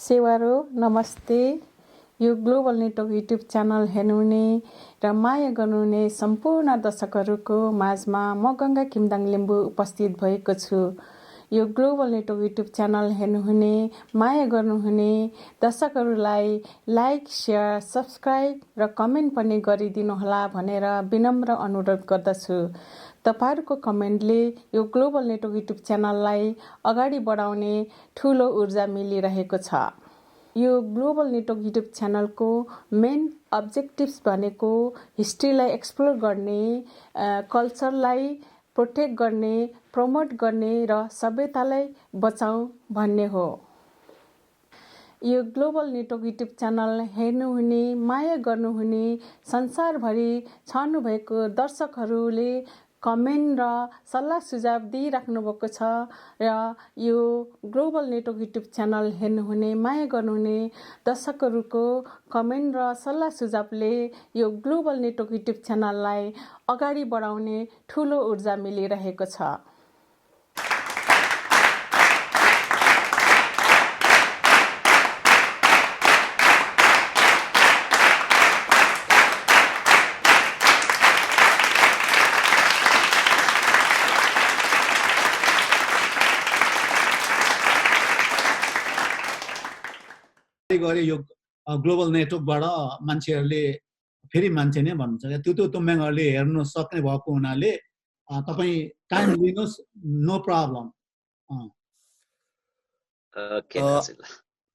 सेवारो नमस्ते। यो global network YouTube channel हेर्नुहुने र माया गर्नुहुने सम्पूर्ण दर्शकहरूको माझमा म गंगा किमदाङ लिम्बू उपस्थित भएको छु। यो ग्लोबल नेटवर्क युट्युब च्यानल हेर्नुहुने माया गर्नुहुने दर्शकहरूलाई लाइक, शेयर, सब्स्क्राइब र कमेन्ट पनि गरिदिनुहोला भनेर विनम्र अनुरोध गर्दछु। तपाईहरुको कमेन्टले यो ग्लोबल नेटवर्क युट्युब च्यानललाई अगाडि बढाउने ठूलो ऊर्जा मिलिरहेको छ। यो ग्लोबल नेटवर्क युट्युब च्यानलको मेन अब्जेक्टिभ्स भनेको हिस्ट्रीलाई एक्सप्लोर गर्ने, कल्चरलाई प्रोटेक्ट गर्ने, प्रमोट गर्ने र सभ्यतालाई बचाऊ भन्ने हो। यो ग्लोबल नेटवर्क युट्युब च्यानल हेर्नुहुने, माया गर्नुहुने, संसारभरि छर्नु भएको दर्शकहरूले कमेन्ट र सल्लाह सुझाव दिइराख्नु भएको छ र यो ग्लोबल नेटवर्क युट्युब च्यानल हेर्नुहुने, माया गर्नुहुने दर्शकहरूको कमेन्ट र सल्लाह सुझावले यो ग्लोबल नेटवर्क युट्युब च्यानललाई अगाडि बढाउने ठूलो ऊर्जा मिलिरहेको छ। गरे यो ग्लोबल नेटवर्कबाट मान्छेहरूले फेरि मान्छे नै भन्नुहुन्छ। त्यो तुम्याङहरूले हेर्न सक्ने भएको हुनाले तपाई टाइम लिनुहोस्, नो प्रब्लम।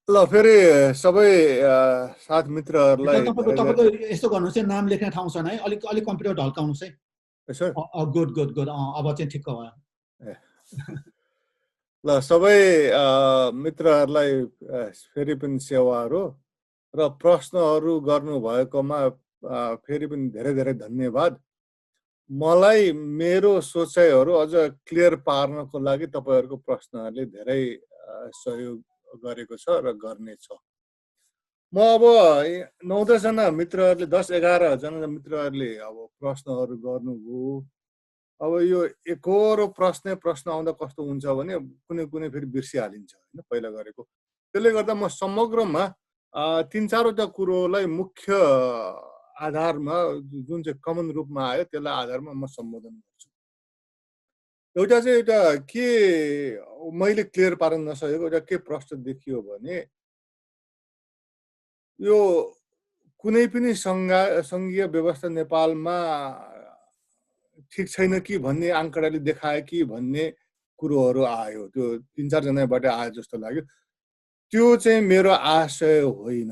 ल फेरि सबै साथ मित्रहरूलाई तपाईको यस्तो गर्नुहोस् है, नाम लेख्ने ठाउँ छैन है, अलिक कम्प्युटर ढल्काउनुहोस् है। सर गुड अब चाहिँ ठिक्क भयो। ल सबै मित्रहरूलाई फेरि पनि सेवाहरू र प्रश्नहरू गर्नुभएकोमा फेरि पनि धेरै धेरै धन्यवाद। मलाई मेरो सोचाइहरू अझ क्लियर पार्नको लागि तपाईहरुको प्रश्नहरूले धेरै सहयोग गरेको छ र गर्नेछ। म अब 9-10 जना मित्रहरूले 10-11 जना मित्रहरूले अब प्रश्नहरू गर्नुभयो। अब यो एकहोरो प्रश्न आउँदा कस्तो हुन्छ भने कुनै फेरि बिर्सिहालिन्छ हैन पहिला गरेको। त्यसले गर्दा म समग्रमा 3-4 वटा कुरोलाई मुख्य आधारमा जुन चाहिँ कमन रूपमा आयो त्यसलाई आधारमा म सम्बोधन गर्छु। एउटा के मैले क्लियर पार्न नसकेको एउटा के प्रश्न देखियो भने यो कुनै पनि संघीय व्यवस्था नेपालमा ठीक छैन कि भन्ने आंकडाले देखायो कि भन्ने कुरोहरू आयो। त्यो 3-4 जनाबाट आयो जस्तो लाग्यो। त्यो चाहिँ मेरो आशय होइन।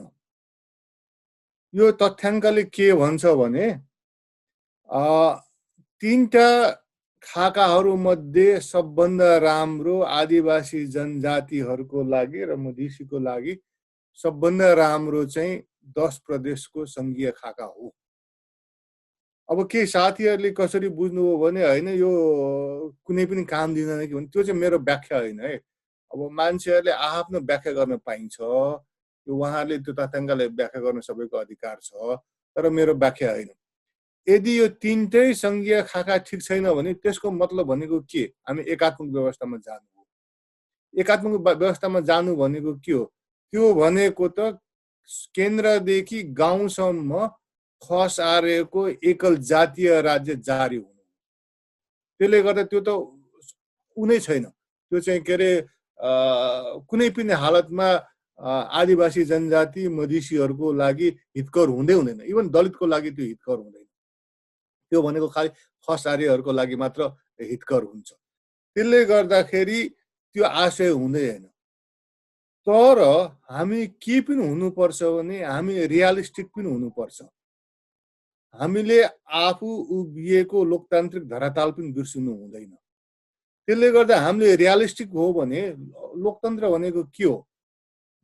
यो तथ्याङ्कले के भन्छ भने 3टा खाकाहरू मध्ये सबभन्दा राम्रो आदिवासी जनजातिहरूको लागि र मधेसीको लागि सबभन्दा राम्रो चाहिँ 10 प्रदेशको संघीय खाका हो। अब के साथीहरूले कसरी बुझ्नुभयो भने हैन यो कुनै पनि काम दिँदैन कि भने त्यो चाहिँ मेरो व्याख्या होइन है। अब मान्छेहरूले आफ्नो व्याख्या गर्न पाइन्छ, यो उहाँहरूले त्यो तथ्याङ्कलाई व्याख्या गर्न सबैको अधिकार छ, तर मेरो व्याख्या होइन। यदि यो 3टै संघीय खाका ठीक छैन भने त्यसको मतलब भनेको के? हामी एकात्मक व्यवस्थामा जानु हो। एकात्मक व्यवस्थामा जानु भनेको के हो? त्यो भनेको त केन्द्रदेखि गाउँसम्म खसारेको एकल जातीय राज्य जारी हुनु। त्यसले गर्दा त्यो त कुनै छैन। त्यो चाहिँ के रे कुनै पनि हालतमा आदिवासी जनजाति मधेसीहरूको लागि हितकर हुँदैन। इभन दलितको लागि त्यो हितकर हुँदैन। त्यो भनेको खाली खसारेहरूको लागि मात्र हितकर हुन्छ। त्यसले गर्दाखेरि त्यो आशय हुँदैन। तर हामी के पनि हुनुपर्छ भने हामी रियलिस्टिक पनि हुनुपर्छ। हामीले आफू उभिएको लोकतान्त्रिक धरातल पनि बिर्सिनु हुँदैन। त्यसले गर्दा हामीले रियलिस्टिक हो भने लोकतन्त्र भनेको के हो?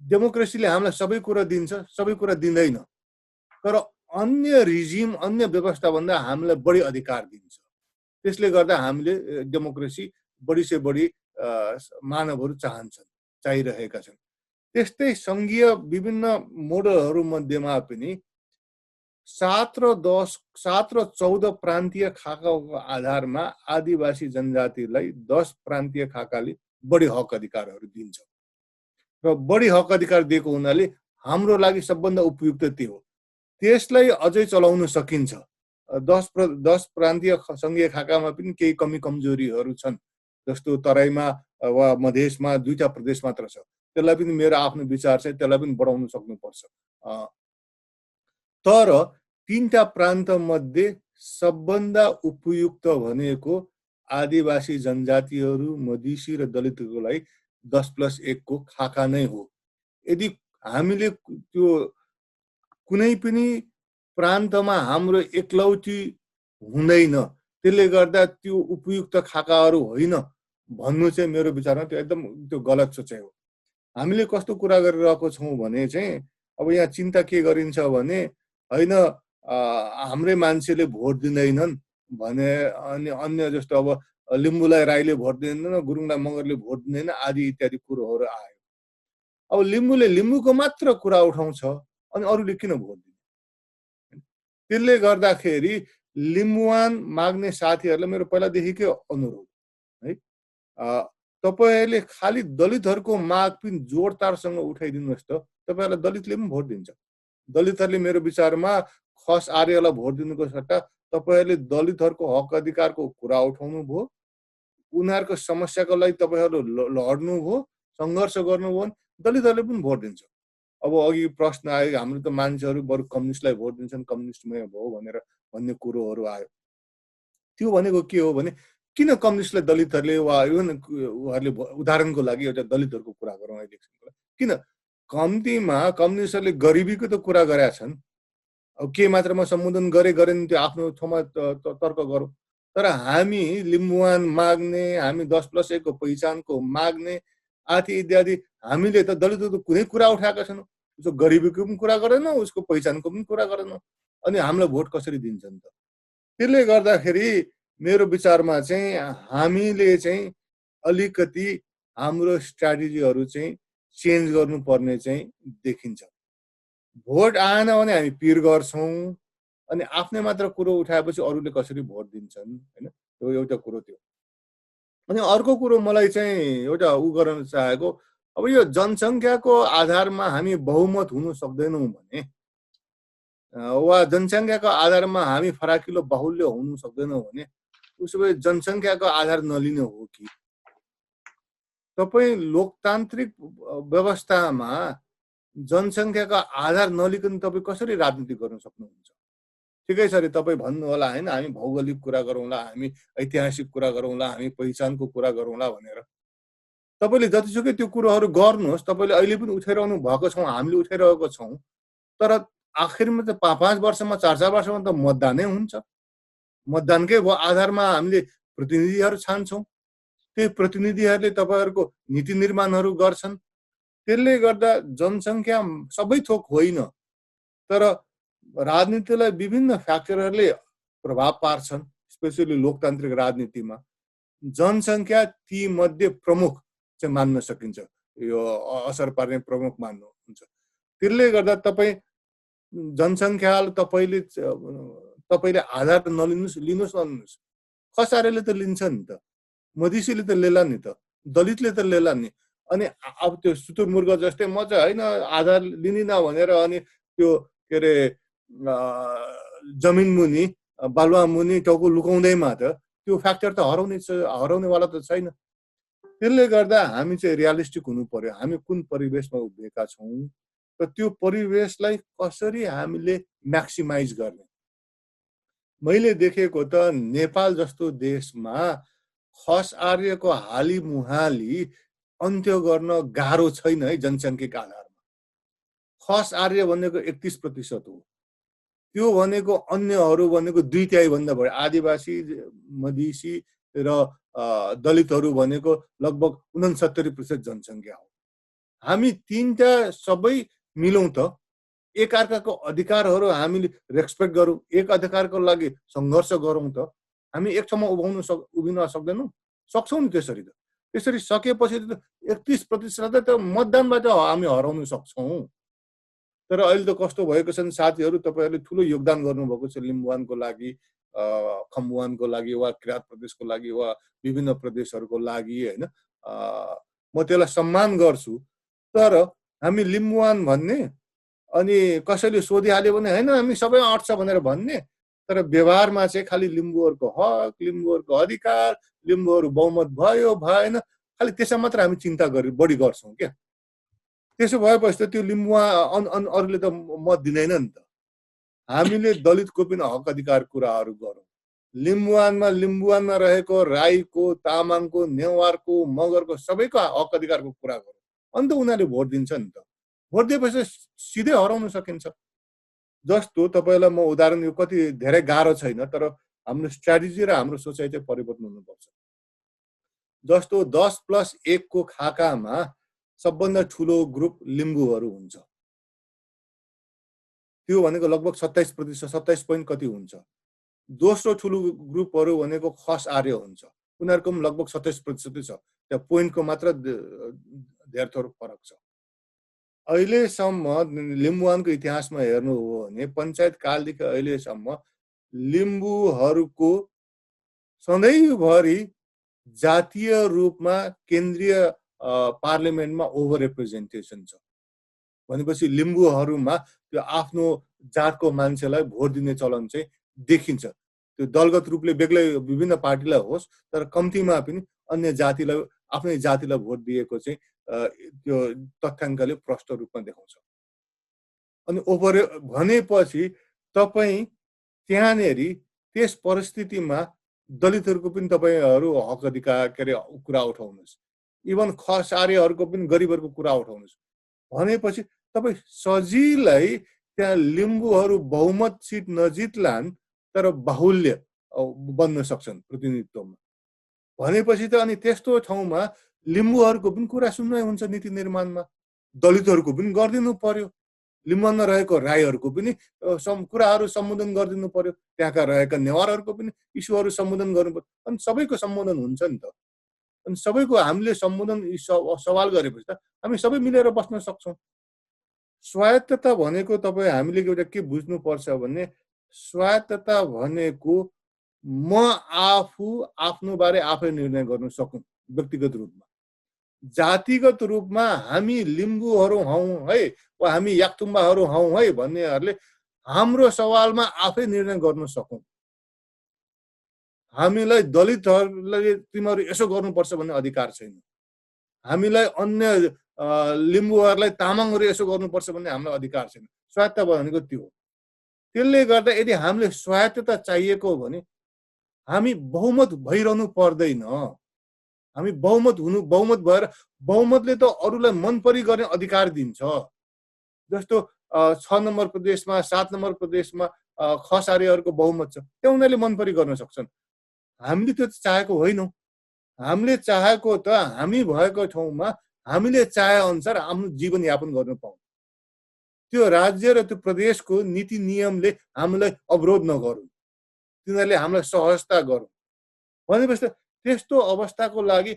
डेमोक्रेसीले हामीलाई सबै कुरा दिन्छ, सबै कुरा दिँदैन। तर अन्य रिजिम, अन्य व्यवस्था भन्दा हामीलाई बढी अधिकार दिन्छ। त्यसले गर्दा हामीले डेमोक्रेसी बढी से बढी मानवहरू चाहिरहेका छन्। त्यस्तै संघीय विभिन्न मोडलहरू मध्येमा पनि 7 र 14 प्रान्तीय खाकाको आधारमा आदिवासी जनजातिलाई 10 प्रान्तीय खाकाले बढी हक अधिकारहरू दिन्छ। र बढी हक अधिकार दिएको हुनाले हाम्रो लागि सबभन्दा उपयुक्त त्यो हो। त्यसलाई अझै चलाउन सकिन्छ। 10 प्रान्तीय सङ्घीय खाकामा पनि केही कमी कमजोरीहरू छन्, जस्तो तराईमा वा मधेसमा 2टा प्रदेश मात्र छ। त्यसलाई पनि मेरो आफ्नो विचार चाहिँ त्यसलाई पनि बढाउन सक्नुपर्छ। तर 3टा प्रान्त मध्ये सबभन्दा उपयुक्त भनेको आदिवासी जनजातिहरू, मधेसी र दलितहरूको लागि 10+1 को खाका नै हो। यदि हामीले त्यो कुनै पनि प्रान्तमा हाम्रो एकलौटी हुँदैन, त्यसले गर्दा त्यो उपयुक्त खाकाहरू होइन भन्नु चाहिँ मेरो विचारमा त्यो एकदम त्यो गलत सोचाइ हो। हामीले कस्तो कुरा गरिरहेको छौँ भने चाहिँ अब यहाँ चिन्ता के गरिन्छ भने होइन हाम्रै मान्छेले भोट दिँदैनन् भने, अनि अन्य जस्तो अब लिम्बूलाई राईले भोट दिँदैन, गुरुङलाई मगरले भोट दिँदैन आदि इत्यादि कुरोहरू आयो। अब लिम्बूले लिम्बूको मात्र कुरा उठाउँछ अनि अरूले किन भोट दिने? त्यसले गर्दाखेरि लिम्बुवान माग्ने साथीहरूलाई मेरो पहिलादेखिकै अनुरोध है, तपाईँहरूले खालि दलितहरूको माग पनि जोडतारसँग उठाइदिनुहोस् त, तपाईँहरूलाई दलितले पनि भोट दिन्छ। दलितहरूले मेरो विचारमा खस आर्यलाई भोट दिनुको सट्टा तपाईँहरूले दलितहरूको हक अधिकारको कुरा उठाउनु भयो, उनीहरूको समस्याको लागि तपाईँहरू लड्नुभयो, सङ्घर्ष गर्नुभयो भने दलितहरूले पनि भोट दिन्छ। अब अघि प्रश्न आयो हाम्रो त मान्छेहरू बरु कम्युनिस्टलाई भोट दिन्छन्, कम्युनिस्टमै भयो भनेर भन्ने कुरोहरू आयो। त्यो भनेको के हो भने किन कम्युनिस्टलाई दलितहरूले वा इभन उहाँहरूले उदाहरणको लागि एउटा दलितहरूको कुरा गरौँ इलेक्सनको लागि, किन कम्तीमा कम्युनिस्टहरूले गरिबीको त कुरा गरेका छन्। अब के मात्रामा सम्बोधन गरेन त्यो आफ्नो ठाउँमा तर्क गरौँ। तर हामी लिम्बुवान माग्ने, हामी 10+1 को पहिचानको माग्ने आदि इत्यादि हामीले त दलितको कुनै कुरा उठाएका छैनौँ। उसको गरिबीको पनि कुरा गरेनौँ, उसको पहिचानको पनि कुरा गरेनौँ, अनि हामीलाई भोट कसरी दिन्छन् त? त्यसले गर्दाखेरि मेरो विचारमा चाहिँ हामीले चाहिँ अलिकति हाम्रो स्ट्राटेजीहरू चाहिँ चेन्ज गर्नुपर्ने चाहिँ देखिन्छ। भोट आएन भने हामी पिर गर्छौँ अनि आफ्नै मात्र कुरो उठाएपछि अरूले कसरी भोट दिन्छन् होइन, त्यो एउटा कुरो थियो। अनि अर्को कुरो मलाई चाहिँ एउटा गर्न चाहेको, अब यो जनसङ्ख्याको आधारमा हामी बहुमत हुन सक्दैनौँ भने वा जनसङ्ख्याको आधारमा हामी फराकिलो बाहुल्य हुन सक्दैनौँ भने उसो भए जनसङ्ख्याको आधार नलिने हो कि? तपाईँ लोकतान्त्रिक व्यवस्थामा जनसङ्ख्याको आधार नलिकन तपाईँ कसरी राजनीति गर्न सक्नुहुन्छ? ठिकै छ अरे तपाईँ भन्नु होला होइन हामी भौगोलिक कुरा गरौँला, हामी ऐतिहासिक कुरा गरौँला, हामी पहिचानको कुरा गरौँला भनेर। तपाईँले जतिसुकै त्यो कुरोहरू गर्नुहोस्, तपाईँले अहिले पनि उठाइरहनु भएको छौँ, हामीले उठाइरहेको छौँ, तर आखिरमा त 5 वर्षमा 4 वर्षमा त मतदानै हुन्छ। मतदानकै आधारमा हामीले प्रतिनिधिहरू छान्छौँ, त्यही प्रतिनिधिहरूले तपाईँहरूको नीति निर्माणहरू गर्छन्। त्यसले गर्दा जनसङ्ख्या सबै थोक होइन, तर राजनीतिलाई विभिन्न फ्याक्टरहरूले प्रभाव पार्छन्, स्पेसली लोकतान्त्रिक राजनीतिमा जनसङ्ख्या ती मध्ये प्रमुख चाहिँ मान्न सकिन्छ, यो असर पार्ने प्रमुख मान्नुहुन्छ। त्यसले गर्दा तपाईँ जनसङ्ख्या तपाईँले आधार नलिनुहोस्, लिनुहोस्, खसारेले त लिन्छ नि त, मधेसीले त लेला नि त, दलितले त लेला नि। अनि अब त्यो सुतुरमुर्ग जस्तै म चाहिँ होइन आधार लिँदिन भनेर अनि त्यो के अरे जमिन मुनि बालुवा मुनि टाउको लुकाउँदैमा त त्यो फ्याक्टर त हराउनेवाला त छैन। त्यसले गर्दा हामी चाहिँ रियलिस्टिक हुनु पर्यो, हामी कुन परिवेशमा उभिएका छौँ र त्यो परिवेशलाई कसरी हामीले म्याक्सिमाइज गर्ने। मैले देखेको त नेपाल जस्तो देशमा खस आर्यको हाली मुहाली अन्त्य गर्न गाह्रो छैन है जनसङ्ख्याको आधारमा। खस आर्य भनेको 31% हो, त्यो भनेको अन्यहरू भनेको 2/3 भन्दा बढी, आदिवासी, मधेसी र दलितहरू भनेको लगभग 69% जनसङ्ख्या हो। हामी 3टा सबै मिलौँ त, एकअर्काको अधिकारहरू हामीले रेस्पेक्ट गरौँ, एक अधिकारको लागि सङ्घर्ष गरौँ त हामी एक ठाउँमा उभिन सक्दैनौँ? सक्छौँ नि त्यसरी त। त्यसरी सकेपछि त 31% त मतदानबाट हामी हराउन सक्छौँ। तर अहिले त कस्तो भएको छन् साथीहरू, तपाईँहरूले ठुलो योगदान गर्नुभएको छ लिम्बुवानको लागि, खम्बुवानको लागि वा किराँत प्रदेशको लागि वा विभिन्न प्रदेशहरूको लागि होइन। म त्यसलाई सम्मान गर्छु, तर हामी लिम्बुवान भन्ने अनि कसैले सोधिहाल्यो भने हैन हामी सबै अट्छ भनेर भन्ने, तर व्यवहारमा चाहिँ खालि लिम्बूहरूको हक, लिम्बूहरूको अधिकार, लिम्बूहरू बहुमत भयो भएन, खालि त्यसमा मात्र हामी चिन्ता बढी गर्छौँ क्या। त्यसो भएपछि त त्यो लिम्बुवा अरूले त मत दिँदैन नि त। हामीले दलितको पनि हक अधिकार कुराहरू गरौँ। लिम्बुवानमा रहेको राईको, तामाङको, नेवारको, मगरको सबैको हक अधिकारको कुरा गरौँ, अन्त उनीहरूले भोट दिन्छ नि त। भोट दिएपछि सिधै हराउन सकिन्छ। जस्तो तपाईँलाई म उदाहरण, यो कति धेरै गाह्रो छैन, तर हाम्रो स्ट्राटेजी र हाम्रो सोचाइ चाहिँ परिवर्तन हुनुपर्छ। जस्तो 10+1 को खाकामा सबभन्दा ठुलो ग्रुप लिम्बूहरू हुन्छ, त्यो भनेको लगभग 27%, 27 पोइन्ट कति हुन्छ। दोस्रो ठुलो ग्रुपहरू भनेको खस आर्य हुन्छ, उनीहरूको पनि लगभग 27% छ। त्यहाँ पोइन्टको मात्र धेरै थोर फरक छ। अहिलेसम्म लिम्बुवानको इतिहासमा हेर्नु हो भने पञ्चायत कालदेखि अहिलेसम्म लिम्बूहरूको सधैँभरि जातीय रूपमा केन्द्रीय पार्लियामेन्टमा ओभर रिप्रेजेन्टेसन छ। भनेपछि लिम्बूहरूमा त्यो आफ्नो जातको मान्छेलाई भोट दिने चलन चाहिँ देखिन्छ। त्यो दलगत रूपले बेग्लै विभिन्न पार्टीलाई होस्, तर कम्तीमा पनि अन्य जातिलाई, आफ्नै जातिलाई भोट दिएको चाहिँ त्यो तथ्याङ्कले प्रष्ट रूपमा देखाउँछ। अनि ओभर भनेपछि तपाईँ त्यहाँनेरि त्यस परिस्थितिमा दलितहरूको पनि तपाईँहरू हक अधिकार के अरे कुरा उठाउनुहोस्, इभन खस आर्यहरूको पनि गरिबहरूको कुरा उठाउनुहोस्। भनेपछि तपाईँ सजिलै त्यहाँ लिम्बूहरू बहुमत सिट नजित्लान्, तर बाहुल्य बन्न सक्छन् प्रतिनिधित्वमा। भनेपछि त अनि त्यस्तो ठाउँमा लिम्बूहरूको पनि कुरा सुन्नै हुन्छ नीति निर्माणमा, दलितहरूको पनि गरिदिनु पर्यो, लिम्बुवानमा रहेको राईहरूको पनि कुराहरू सम्बोधन गरिदिनु पर्यो, त्यहाँका रहेका नेवारहरूको पनि इस्युहरू सम्बोधन गर्नु पर्यो। अनि सबैको सम्बोधन हुन्छ नि त। अनि सबैको हामीले सम्बोधन सवाल गरेपछि त हामी सबै मिलेर बस्न सक्छौँ। स्वायत्तता भनेको तपाईँ हामीले एउटा के बुझ्नुपर्छ भने, स्वायत्तता भनेको म आफू आफ्नो बारे आफै निर्णय गर्न सकौँ व्यक्तिगत रूपमा। जातिगत रूपमा हामी लिम्बूहरू हौँ है वा हामी याक्थुम्बाहरू हौँ है भन्नेहरूले हाम्रो सवालमा आफै निर्णय गर्न सकौँ। हामीलाई दलितहरूले तिमीहरू यसो गर्नुपर्छ भन्ने अधिकार छैन। हामीलाई अन्य लिम्बूहरूलाई तामाङहरू यसो गर्नुपर्छ भन्ने हाम्रो अधिकार छैन। स्वायत्त भनेको त्यो हो। त्यसले गर्दा यदि हामीले स्वायत्तता चाहिएको हो भने हामी बहुमत भइरहनु पर्दैन। हामी बहुमत भएर बहुमतले त अरूलाई मनपरी गर्ने अधिकार दिन्छ। जस्तो 6 नम्बर प्रदेशमा 7 नम्बर प्रदेशमा खस आर्यहरूको बहुमत छ, त्यो उनीहरूले मनपरी गर्न सक्छन्। हामीले त्यो चाहेको होइनौँ। हामीले चाहेको त हामी भएको ठाउँमा हामीले चाहे अनुसार आफ्नो जीवनयापन गर्न पाउँ। त्यो राज्य र त्यो प्रदेशको नीति नियमले हामीलाई अवरोध नगरून्, तिनीहरूले हामीलाई सहजता गरून्। भनेपछि त्यस्तो अवस्थाको लागि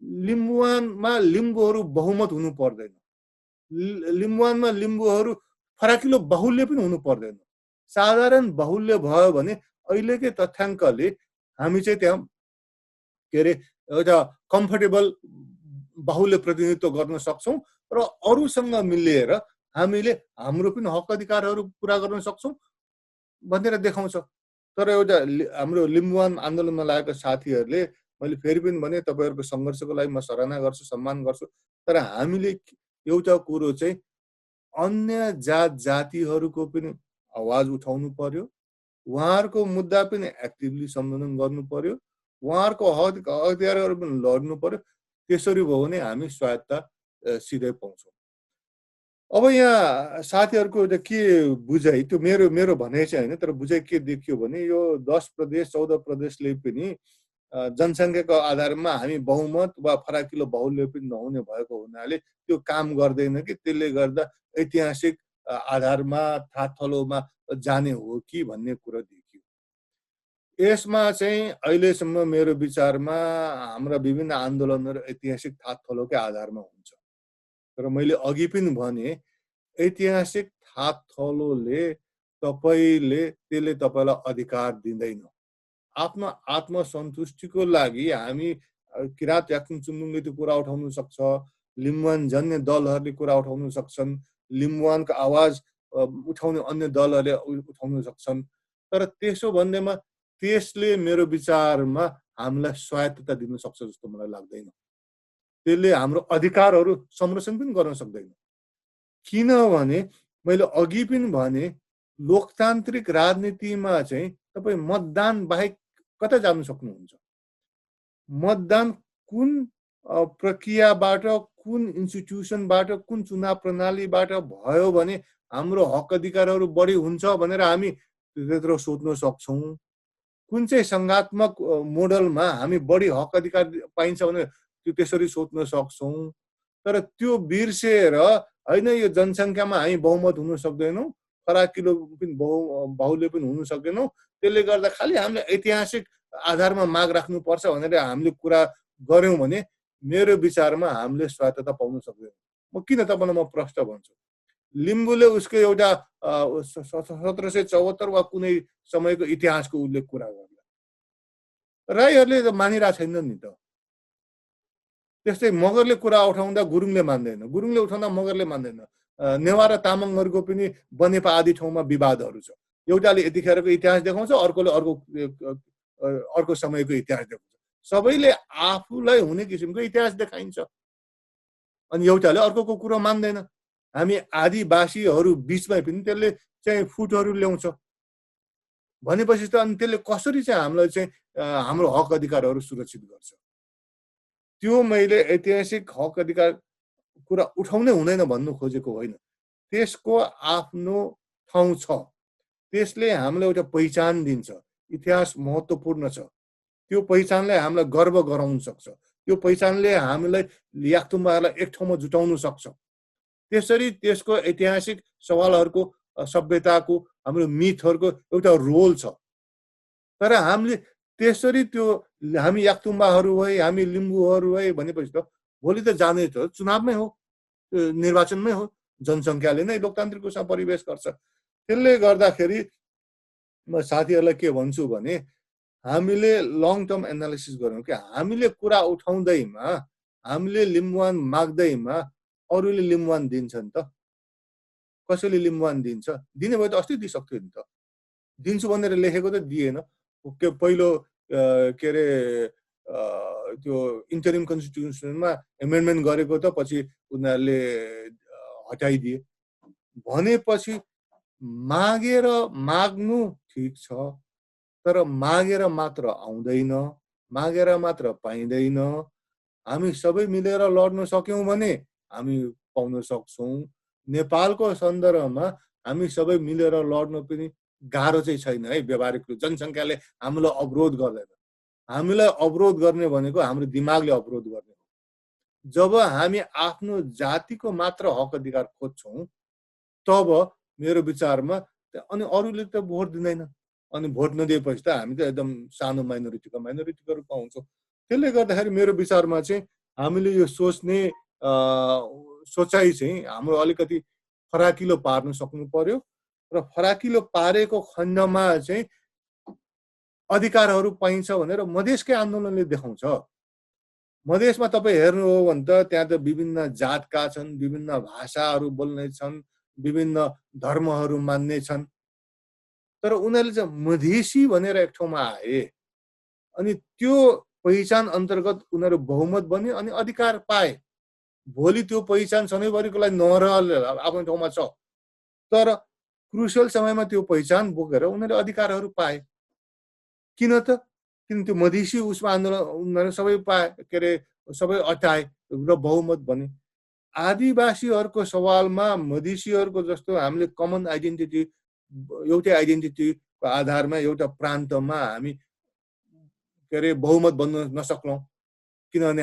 लिम्बुवानमा लिम्बूहरू बहुमत हुनु पर्दैन। लिम्बुवानमा लिम्बूहरू फराकिलो बाहुल्य पनि हुनु पर्दैन। साधारण बाहुल्य भयो भने अहिलेकै तथ्याङ्कले हामी चाहिँ त्यहाँ के अरे एउटा कम्फर्टेबल बाहुल्य प्रतिनिधित्व गर्न सक्छौँ र अरूसँग मिलेर हामीले हाम्रो पनि हक अधिकारहरू पुरा गर्न सक्छौँ भनेर देखाउँछ। तर एउटा हाम्रो लिम्बुवान आन्दोलनमा लागेका साथीहरूले, मैले फेरि पनि भने तपाईँहरूको सङ्घर्षको लागि म सराहना गर्छु, सम्मान गर्छु, तर हामीले एउटा कुरो चाहिँ अन्य जातिहरूको पनि आवाज उठाउनु पर्यो, उहाँहरूको मुद्दा पनि एक्टिभली सम्बोधन गर्नु पर्यो, उहाँहरूको हक अधिकारहरू पनि लड्नु पर्यो। त्यसरी भयो भने हामी स्वायत्ता सिधै पाउँछौँ। अब यहाँ साथीहरूको एउटा के बुझाइ, त्यो मेरो भनाइ चाहिँ होइन, तर बुझाइ के देखियो भने यो 10 प्रदेश 14 प्रदेशले पनि जनसङ्ख्याको आधारमा हामी बहुमत वा फराकिलो बाहुल्य पनि नहुने भएको हुनाले त्यो काम गर्दैन कि त्यसले गर्दा ऐतिहासिक आधारमा थाथलोमा जाने हो कि भन्ने कुरा देखियो। यसमा चाहिँ अहिलेसम्म मेरो विचारमा हाम्रा विभिन्न आन्दोलनहरू ऐतिहासिक थाथलोकै आधारमा हुन्छ। तर मैले अघि पनि भने ऐतिहासिक थाथलोले त्यसले तपाईँलाई अधिकार दिँदैन। आफ्नो आत्मसन्तुष्टिको लागि हामी किराँत याक्थुङ चुम्बुङले त्यो कुरा उठाउन सक्छ, लिम्बुवान जन्य दलहरूले कुरा उठाउन सक्छन्, लिम्बुवानको आवाज उठाउने अन्य दलहरूले उठाउन सक्छन्। तर त्यसो भन्दैमा त्यसले मेरो विचारमा हामीलाई स्वायत्तता दिन सक्छ जस्तो मलाई लाग्दैन। त्यसले हाम्रो अधिकारहरू संरक्षण पनि गर्न सक्दैन। किनभने मैले अघि पनि भने लोकतान्त्रिक राजनीतिमा चाहिँ तपाईँ मतदान बाहेक कता जान सक्नुहुन्छ? मतदान कुन प्रक्रियाबाट, कुन इन्स्टिट्युसनबाट, कुन चुनाव प्रणालीबाट भयो भने हाम्रो हक अधिकारहरू बढी हुन्छ भनेर हामी त्यत्रो सोध्न सक्छौँ। कुन चाहिँ सङ्घात्मक मोडलमा हामी बढी हक अधिकार पाइन्छ भनेर त्यो त्यसरी सोध्न सक्छौँ। तर त्यो बिर्सेर होइन यो जनसङ्ख्यामा हामी बहुमत हुन सक्दैनौँ, फराकिलो पनि बाहुल्य पनि हुन सक्दैनौँ, त्यसले गर्दा खालि हामीले ऐतिहासिक आधारमा माग राख्नुपर्छ भनेर हामीले कुरा गऱ्यौँ भने मेरो विचारमा हामीले स्वायत्तता पाउन सक्दैनौँ। म किन तपाईँलाई म प्रश्न भन्छु, लिम्बुले उसको एउटा 1774 वा कुनै समयको इतिहासको उल्लेख कुरा गर्ला, राईहरूले त मानिरहेको छैन नि त। त्यस्तै मगरले कुरा उठाउँदा गुरुङले मान्दैन, गुरुङले उठाउँदा मगरले मान्दैन। नेवार र तामाङहरूको पनि बनेपा आदि ठाउँमा विवादहरू छ। एउटाले यतिखेरको इतिहास देखाउँछ, अर्कोले अर्को समयको इतिहास देखाउँछ। सबैले आफूलाई हुने किसिमको इतिहास देखाइन्छ अनि एउटाले अर्कोको कुरो मान्दैन। हामी आदिवासीहरू बिचमा पनि त्यसले चाहिँ फुटहरू ल्याउँछ भनेपछि त अनि त्यसले कसरी चाहिँ हामीलाई चाहिँ हाम्रो हक अधिकारहरू सुरक्षित गर्छ? त्यो मैले ऐतिहासिक हक अधिकार कुरा उठाउनै हुँदैन भन्नु खोजेको होइन। त्यसको आफ्नो ठाउँ छ, त्यसले हामीलाई एउटा पहिचान दिन्छ। इतिहास महत्त्वपूर्ण छ, त्यो पहिचानले हामीलाई गर्व गराउन सक्छ, त्यो पहिचानले हामीलाई याक्थुम्बाहरूलाई एक ठाउँमा जुटाउन सक्छ। त्यसरी त्यसको ऐतिहासिक सवालहरूको, सभ्यताको, हाम्रो मिथहरूको एउटा रोल छ। तर हामीले त्यसरी त्यो हामी याक्थुम्बाहरू है, हामी लिम्बूहरू है भनेपछि त भोलि त जाने त चुनावमै हो, निर्वाचनमै हो। जनसङ्ख्याले नै लोकतान्त्रिक उसमा परिवेश गर्छ। त्यसले गर्दाखेरि म साथीहरूलाई के भन्छु भने हामीले लङ टर्म एनालिसिस गरौँ कि हामीले कुरा उठाउँदैमा, हामीले लिम्बुवान माग्दैमा अरूले लिम्बुवान दिन्छन् त? कसैले लिम्बुवान दिन्छ? दिने भए त अस्ति दिइसक्थ्यो नि त। दिन्छु भनेर लेखेको त दिएन। पहिलो के अरे त्यो इन्टरिम कन्स्टिट्युसनमा एमेन्डमेन्ट गरेको त पछि उनीहरूले हटाइदिए। भनेपछि मागेर माग्नु ठिक छ, तर मागेर मात्र आउँदैन, मागेर मात्र पाइँदैन। हामी सबै मिलेर लड्न सक्यौँ भने हामी पाउन सक्छौँ। नेपालको सन्दर्भमा हामी सबै मिलेर लड्न पनि गाह्रो चाहिँ छैन है। व्यवहारिक जनसङ्ख्याले हामीलाई अवरोध गर्दैन। हामीलाई अवरोध गर्ने भनेको हाम्रो दिमागले अवरोध गर्ने हो। जब हामी आफ्नो जातिको मात्र हक अधिकार खोज्छौँ तब मेरो विचारमा अनि अरूले त भोट दिँदैन, अनि भोट नदिएपछि त हामी त एकदम सानो माइनोरिटीको रूपमा हुन्छौँ। त्यसले गर्दाखेरि मेरो विचारमा चाहिँ हामीले यो सोच्ने सोचाइ चाहिँ हाम्रो अलिकति फराकिलो पार्न सक्नु पर्यो र फराकिलो पारेको खण्डमा चाहिँ अधिकारहरू पाइन्छ भनेर मधेसकै आन्दोलनले देखाउँछ। मधेसमा तपाईँ हेर्नु हो भने त त्यहाँ त विभिन्न जातका छन्, विभिन्न भाषाहरू बोल्ने छन्, विभिन्न धर्महरू मान्ने छन्, तर उनीहरूले चाहिँ मधेसी भनेर एक ठाउँमा आए अनि त्यो पहिचान अन्तर्गत उनीहरू बहुमत बने अनि अधिकार पाए। भोलि त्यो पहिचान सधैँभरिको लागि नरहले आफ्नो ठाउँमा छ, तर क्रुसियल समयमा त्यो पहिचान बोकेर उनीहरूले अधिकारहरू पाए। किन त? किन त्यो मधेसी उसमा आन्दोलन उनीहरू सबै पाए, के अरे सबै अटाए र बहुमत बने। आदिवासीहरूको सवालमा मधेसीहरूको जस्तो हामीले कमन आइडेन्टिटी, एउटै आइडेन्टिटीको आधारमा एउटा प्रान्तमा हामी के अरे बहुमत बन्न नसक्लौँ। किनभने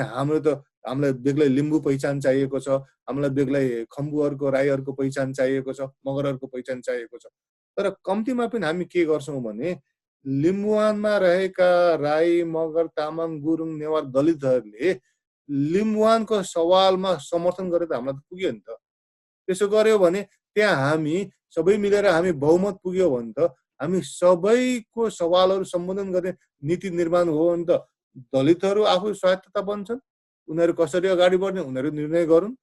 हामीलाई बेग्लै लिम्बू पहिचान चाहिएको छ, हामीलाई बेग्लै खम्बुहरूको, राईहरूको पहिचान चाहिएको छ, मगरहरूको पहिचान चाहिएको छ। तर कम्तीमा पनि हामी के गर्छौँ भने लिम्बुवानमा रहेका राई, मगर, तामाङ, गुरुङ, नेवार दलितहरूले लिम्बुवानको सवालमा समर्थन गरेर त हामीलाई पुग्यो नि त। त्यसो गर्यो भने त्यहाँ हामी सबै मिलेर हामी बहुमत पुग्यो भने त हामी सबैको सवालहरू सम्बोधन गर्ने नीति निर्माण हो भने त दलितहरू आफू स्वायत्तता बन्छन्, उनीहरू कसरी अगाडि बढ्ने उनीहरू निर्णय गरून्।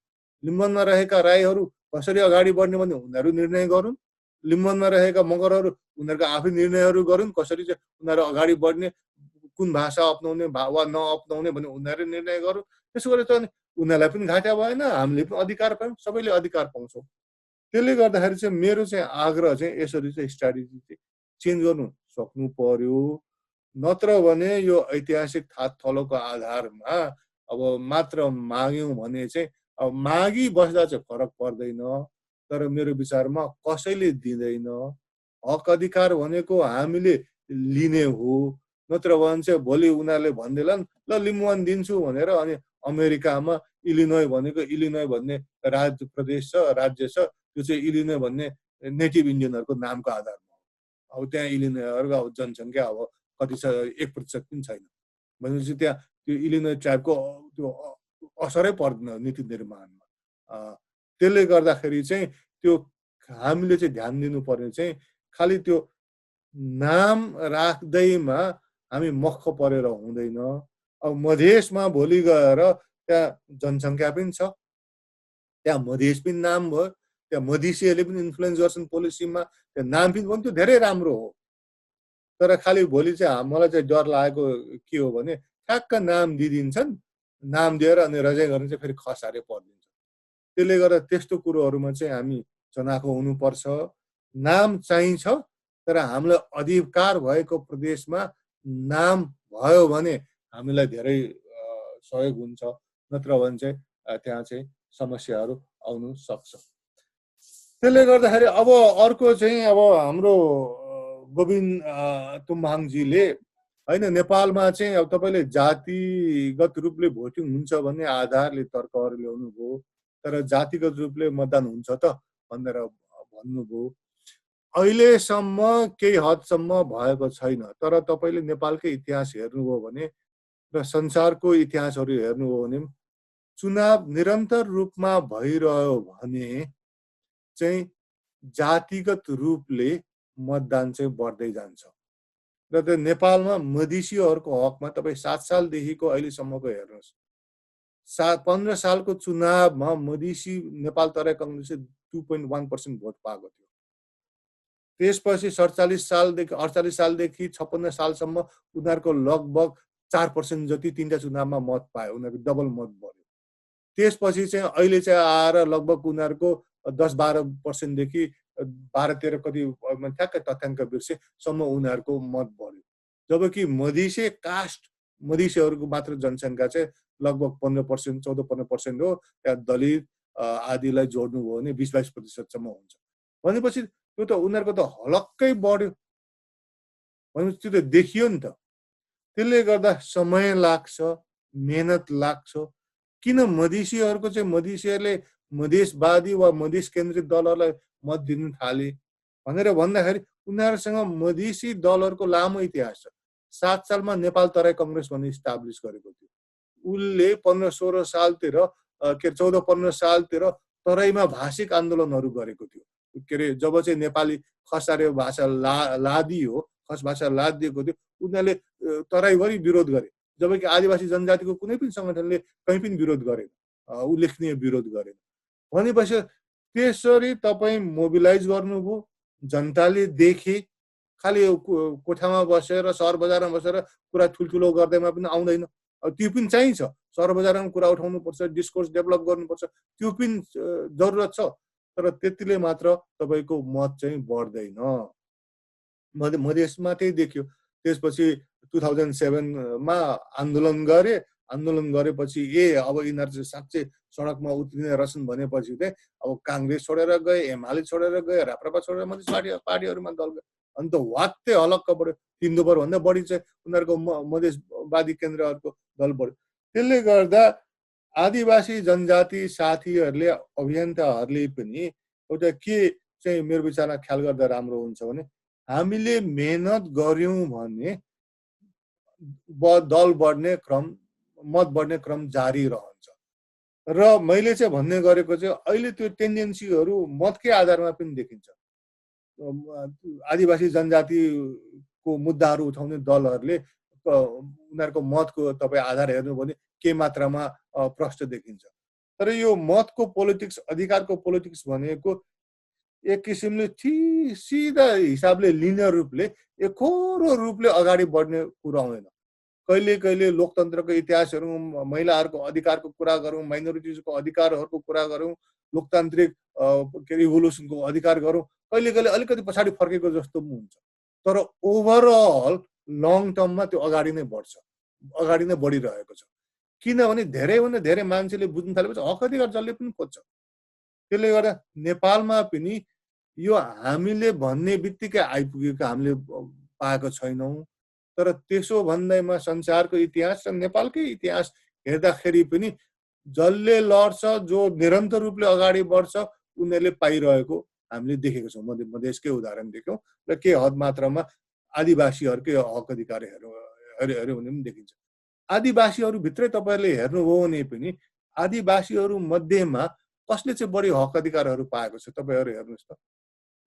लिम्बनमा रहेका राईहरू कसरी अगाडि बढ्ने भन्ने उनीहरू निर्णय गरून्। लिम्बनमा रहेका मगरहरू उनीहरूको आफै निर्णयहरू गरून् कसरी चाहिँ उनीहरू अगाडि बढ्ने, कुन भाषा अपनाउने वा नअपनाउने भन्ने उनीहरू निर्णय गरून्। त्यसो गरे त उनीहरूलाई पनि घाटा भएन, हामीले पनि अधिकार पायौँ, सबैले अधिकार पाउँछौँ। त्यसले गर्दाखेरि चाहिँ मेरो चाहिँ आग्रह चाहिँ यसरी चाहिँ स्ट्राटेजी चाहिँ चेन्ज गर्नु सक्नु पर्यो। नत्र भने यो ऐतिहासिक थात थलोको आधारमा अब मात्र माग्यौँ भने चाहिँ अब मागी बस्दा चाहिँ फरक पर्दैन, तर मेरो विचारमा कसैले दिँदैन। हक अधिकार भनेको हामीले लिने हो, नत्र भने चाहिँ भोलि उनीहरूले भन्दैलान् ल लिम्बुवान दिन्छु भनेर, अनि अमेरिकामा इलिनोय भनेको इलिनोय भन्ने प्रदेश छ, राज्य छ, त्यो चाहिँ इलिनोय भन्ने नेटिभ इन्डियनहरूको नामको आधारमा हो। अब त्यहाँ इलिनोयहरूको अब जनसङ्ख्या अब कति छ, 1% पनि छैन भनेपछि त्यहाँ त्यो इलिनोय ट्राइबको त्यो असरै पर्दैन नीति निर्माणमा। त्यसले गर्दाखेरि चाहिँ त्यो हामीले चाहिँ ध्यान दिनुपर्ने चाहिँ खालि त्यो नाम राख्दैमा हामी मख परेर हुँदैन। अब मधेसमा भोलि गएर त्यहाँ जनसङ्ख्या पनि छ, त्यहाँ मधेस पनि नाम भयो, त्यहाँ मधेसीहरूले पनि इन्फ्लुएन्स गर्छन् पोलिसीमा, त्यहाँ नाम पनि भयो, त्यो धेरै राम्रो हो। तर खालि भोलि चाहिँ मलाई चाहिँ डर लागेको के हो भने ठ्याक्क नाम दिइदिन्छन्, नाम दिएर अनि रजाइ गर्ने चाहिँ फेरि खसारे परिदिन्छ। त्यसले गर्दा त्यस्तो कुरोहरूमा चाहिँ हामी चनाखो हुनुपर्छ। नाम चाहिन्छ, तर हामीलाई अधिकार भएको प्रदेशमा नाम भयो भने हामीलाई धेरै सहयोग हुन्छ, नत्र भने चाहिँ त्यहाँ चाहिँ समस्याहरू आउनु सक्छ। त्यसले गर्दाखेरि अब अर्को चाहिँ अब हाम्रो गोविन्द तुम्बाङजीले होइन नेपालमा चाहिँ अब तपाईँले जातिगत रूपले भोटिङ हुन्छ भन्ने आधारले तर्कहरू ल्याउनु भयो, तर जातिगत रूपले मतदान हुन्छ त भनेर भन्नुभयो। अहिलेसम्म केही हदसम्म भएको छैन, तर तपाईँले नेपालकै इतिहास हेर्नुभयो भने र संसारको इतिहासहरू हेर्नुभयो भने चुनाव निरन्तर रूपमा भइरह्यो भने चाहिँ जातिगत रूपले मतदान चाहिँ बढ्दै जान्छ। र त्यो नेपालमा मधेसीहरूको हकमा तपाईँ 7 सालदेखिको अहिलेसम्मको हेर्नुहोस्, 15 सालको चुनावमा मधेसी नेपाल तराई कङ्ग्रेसले 2.1% भोट पाएको थियो। त्यसपछि 48 सालदेखि 56 सालसम्म उनीहरूको लगभग 4% जति तिनवटा चुनावमा मत पायो, उनीहरूको डबल मत बढ्यो। त्यसपछि चाहिँ अहिले चाहिँ आएर लगभग उनीहरूको 10-12% देखि 12-13 कति ठ्याक्कै तथ्याङ्क बिर्सेसम्म उनीहरूको मत बढ्यो। जबकि मधेसी कास्ट मधेसीहरूको मात्र जनसङ्ख्या चाहिँ लगभग 15%, 14-15% हो। त्यहाँ दलित आदिलाई जोड्नुभयो भने 20-22% हुन्छ। भनेपछि त्यो त उनीहरूको त हलक्कै बढ्यो भनेपछि त्यो त देखियो नि त। त्यसले गर्दा समय लाग्छ, मेहनत लाग्छ। किन मधेसीहरूको चाहिँ मधेसीहरूले मधेसवादी वा मधेस केन्द्रित दलहरूलाई मत दिनु थाले भनेर भन्दाखेरि उनीहरूसँग मधेसी दलहरूको लामो इतिहास छ। 7 सालमा नेपाल तराई कङ्ग्रेस भन्ने इस्टाब्लिस गरेको थियो। उसले 15-16 सालतिर के 14-15 सालतिर तराईमा भाषिक आन्दोलनहरू गरेको थियो। के अरे जब चाहिँ नेपाली खसारे भाषा लादियो, खस भाषा लादिएको थियो, उनीहरूले तराईभरि विरोध गरे, जबकि आदिवासी जनजातिको कुनै पनि सङ्गठनले कहीँ पनि विरोध गरेन, उल्लेखनीय विरोध गरेन। भनेपछि त्यसरी तपाईँ मोबिलाइज गर्नुभयो, जनताले देखे। खालि कोठामा बसेर सहर बजारमा बसेर कुरा ठुल्ठुलो गर्दैमा पनि आउँदैन। अब त्यो पनि चाहिन्छ, सहर बजारमा कुरा उठाउनुपर्छ, डिस्कोर्स डेभलप गर्नुपर्छ, त्यो पनि जरुरत छ। तर त्यतिले मात्र तपाईँको मत चाहिँ बढ्दैन। मधेसमा त्यही देखियो। त्यसपछि 2007मा आन्दोलन गरेपछि अब यिनीहरू चाहिँ साँच्चै सडकमा उत्रिने रहेछन् भनेपछि चाहिँ अब काङ्ग्रेस छोडेर गए, एमाले छोडेर गए, राप्रपा छोडेर मधेस पार्टीहरूमा दल गए। अन्त वात्तै हलक्क बढ्यो। 3 भन्दा बढी चाहिँ उनीहरूको मधेसवादी केन्द्रहरूको दल बढ्यो। त्यसले गर्दा आदिवासी जनजाति साथीहरूले, अभियन्ताहरूले पनि एउटा के चाहिँ मेरो विचारमा ख्याल गर्दा राम्रो हुन्छ भने हामीले मेहनत गर्यौँ भने दल बढ्ने क्रम, मत बढ्ने क्रम जारी रहन्छ। र मैले चाहिँ भन्ने गरेको चाहिँ अहिले त्यो टेन्डेन्सीहरू मतकै आधारमा पनि देखिन्छ। आदिवासी जनजातिको मुद्दाहरू उठाउने दलहरूले उनीहरूको मतको तपाईँ आधार हेर्नु भने के मात्रामा प्रश्न देखिन्छ। तर यो मतको पोलिटिक्स, अधिकारको पोलिटिक्स भनेको एक किसिमले सिधा हिसाबले लिनियर रूपले एकोरो रूपले अगाडि बढ्ने कुरा हुँदैन। कहिले कहिले लोकतन्त्रको इतिहासहरू, महिलाहरूको अधिकारको कुरा गरौँ, माइनोरिटिजको अधिकारहरूको कुरा गरौँ, लोकतान्त्रिक रिभोल्युसनको अधिकार गरौँ, कहिले कहिले अलिकति पछाडि फर्केको जस्तो पनि हुन्छ। तर ओभरअल लङ टर्ममा त्यो अगाडि नै बढ्छ, अगाडि नै बढिरहेको छ। किनभने धेरैभन्दा धेरै मान्छेले बुझ्न थालेपछि हक अधिकार जसले पनि खोज्छ। त्यसले गर्दा नेपालमा पनि यो हामीले भन्ने बित्तिकै आइपुगेको हामीले पाएको छैनौँ। तर त्यसो भन्दैमा संसारको इतिहास र नेपालकै इतिहास हेर्दाखेरि पनि जसले लड्छ, जो निरन्तर रूपले अगाडि बढ्छ, उनीहरूले पाइरहेको हामीले देखेको छौँ। मधेसकै उदाहरण देख्यौँ र के हद मात्रामा आदिवासीहरूकै हक अधिकार हेऱ्यो भने पनि देखिन्छ। आदिवासीहरूभित्रै तपाईँहरूले हेर्नुभयो भने पनि आदिवासीहरू मध्येमा कसले चाहिँ बढी हक अधिकारहरू पाएको छ तपाईँहरू हेर्नुहोस् त।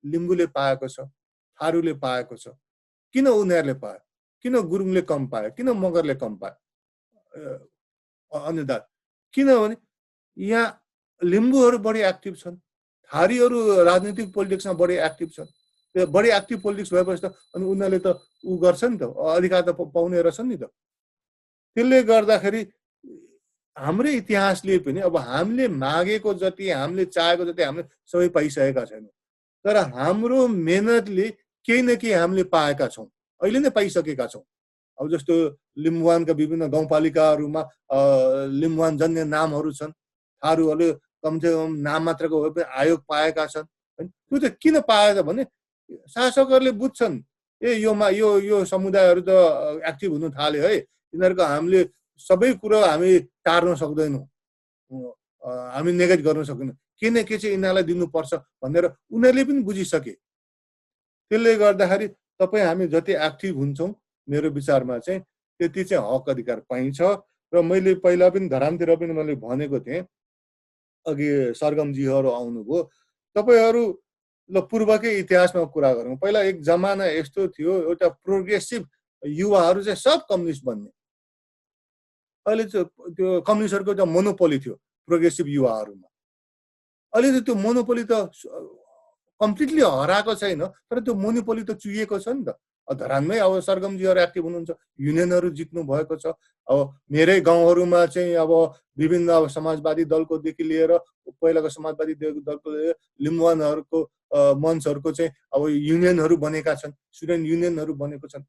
लिम्बूले पाएको छ, थारूले पाएको छ। किन उनीहरूले पायो? किन गुरुङले कम पायो? किन मगरले कम पायो? अन्य जात किनभने यहाँ लिम्बूहरू बढी एक्टिभ छन्, थारीहरू राजनीतिक पोलिटिक्समा बढी एक्टिभ छन्। त्यो बढी एक्टिभ पोलिटिक्स भएपछि त अनि उनीहरूले त उ गर्छ नि त, अधिकार त पाउने रहेछन् नि त। त्यसले गर्दाखेरि हाम्रै इतिहासले पनि अब हामीले मागेको जति, हामीले चाहेको जति हामीले सबै पाइसकेका छैनौँ। तर हाम्रो मेहनतले केही न केही हामीले पाएका छौँ, अहिले नै पाइसकेका छौँ। अब जस्तो लिम्बुवानका विभिन्न गाउँपालिकाहरूमा लिम्बुवान जन्य नामहरू छन्। थारूहरूले कमसेकम नाम मात्रको भए पनि आयोग पाएका छन्। त्यो त किन पाएछ भने शासकहरूले बुझ्छन् यो समुदायहरू त एक्टिभ हुनु थाल्यो है, यिनीहरूको हामीले सबै कुरो हामी टार्न सक्दैनौँ, हामी नेगेट गर्न सक्दैनौँ, के न के चाहिँ यिनीहरूलाई दिनुपर्छ भनेर उनीहरूले पनि बुझिसके। त्यसले गर्दाखेरि तपाईँ हामी जति एक्टिभ हुन्छौँ मेरो विचारमा चाहिँ त्यति चाहिँ हक अधिकार पाइन्छ। र मैले पहिला पनि धरानतिर पनि मैले भनेको थिएँ, अघि सरगमजीहरू आउनुभयो, तपाईँहरू ल पूर्वकै इतिहासमा कुरा गरौँ। पहिला एक जमाना यस्तो थियो, एउटा प्रोग्रेसिभ युवाहरू चाहिँ सब कम्युनिस्ट बन्ने। अहिले चाहिँ त्यो कम्युनिस्टहरूको एउटा मोनोपोली थियो प्रोग्रेसिभ युवाहरूमा। अहिले त त्यो मोनोपोली त कम्प्लिटली हराएको छैन, तर त्यो मोनोपोली त चुहिएको छ नि त। धरानमै अब सरगमजीहरू एक्टिभ हुनुहुन्छ, युनियनहरू जित्नु भएको छ। अब मेरै गाउँहरूमा चाहिँ अब विभिन्न अब समाजवादी दलकोदेखि लिएर पहिलाको समाजवादी दलको लिएर लिम्बुवानहरूको मञ्चहरूको चाहिँ अब युनियनहरू बनेका छन्, स्टुडेन्ट युनियनहरू बनेको छन्।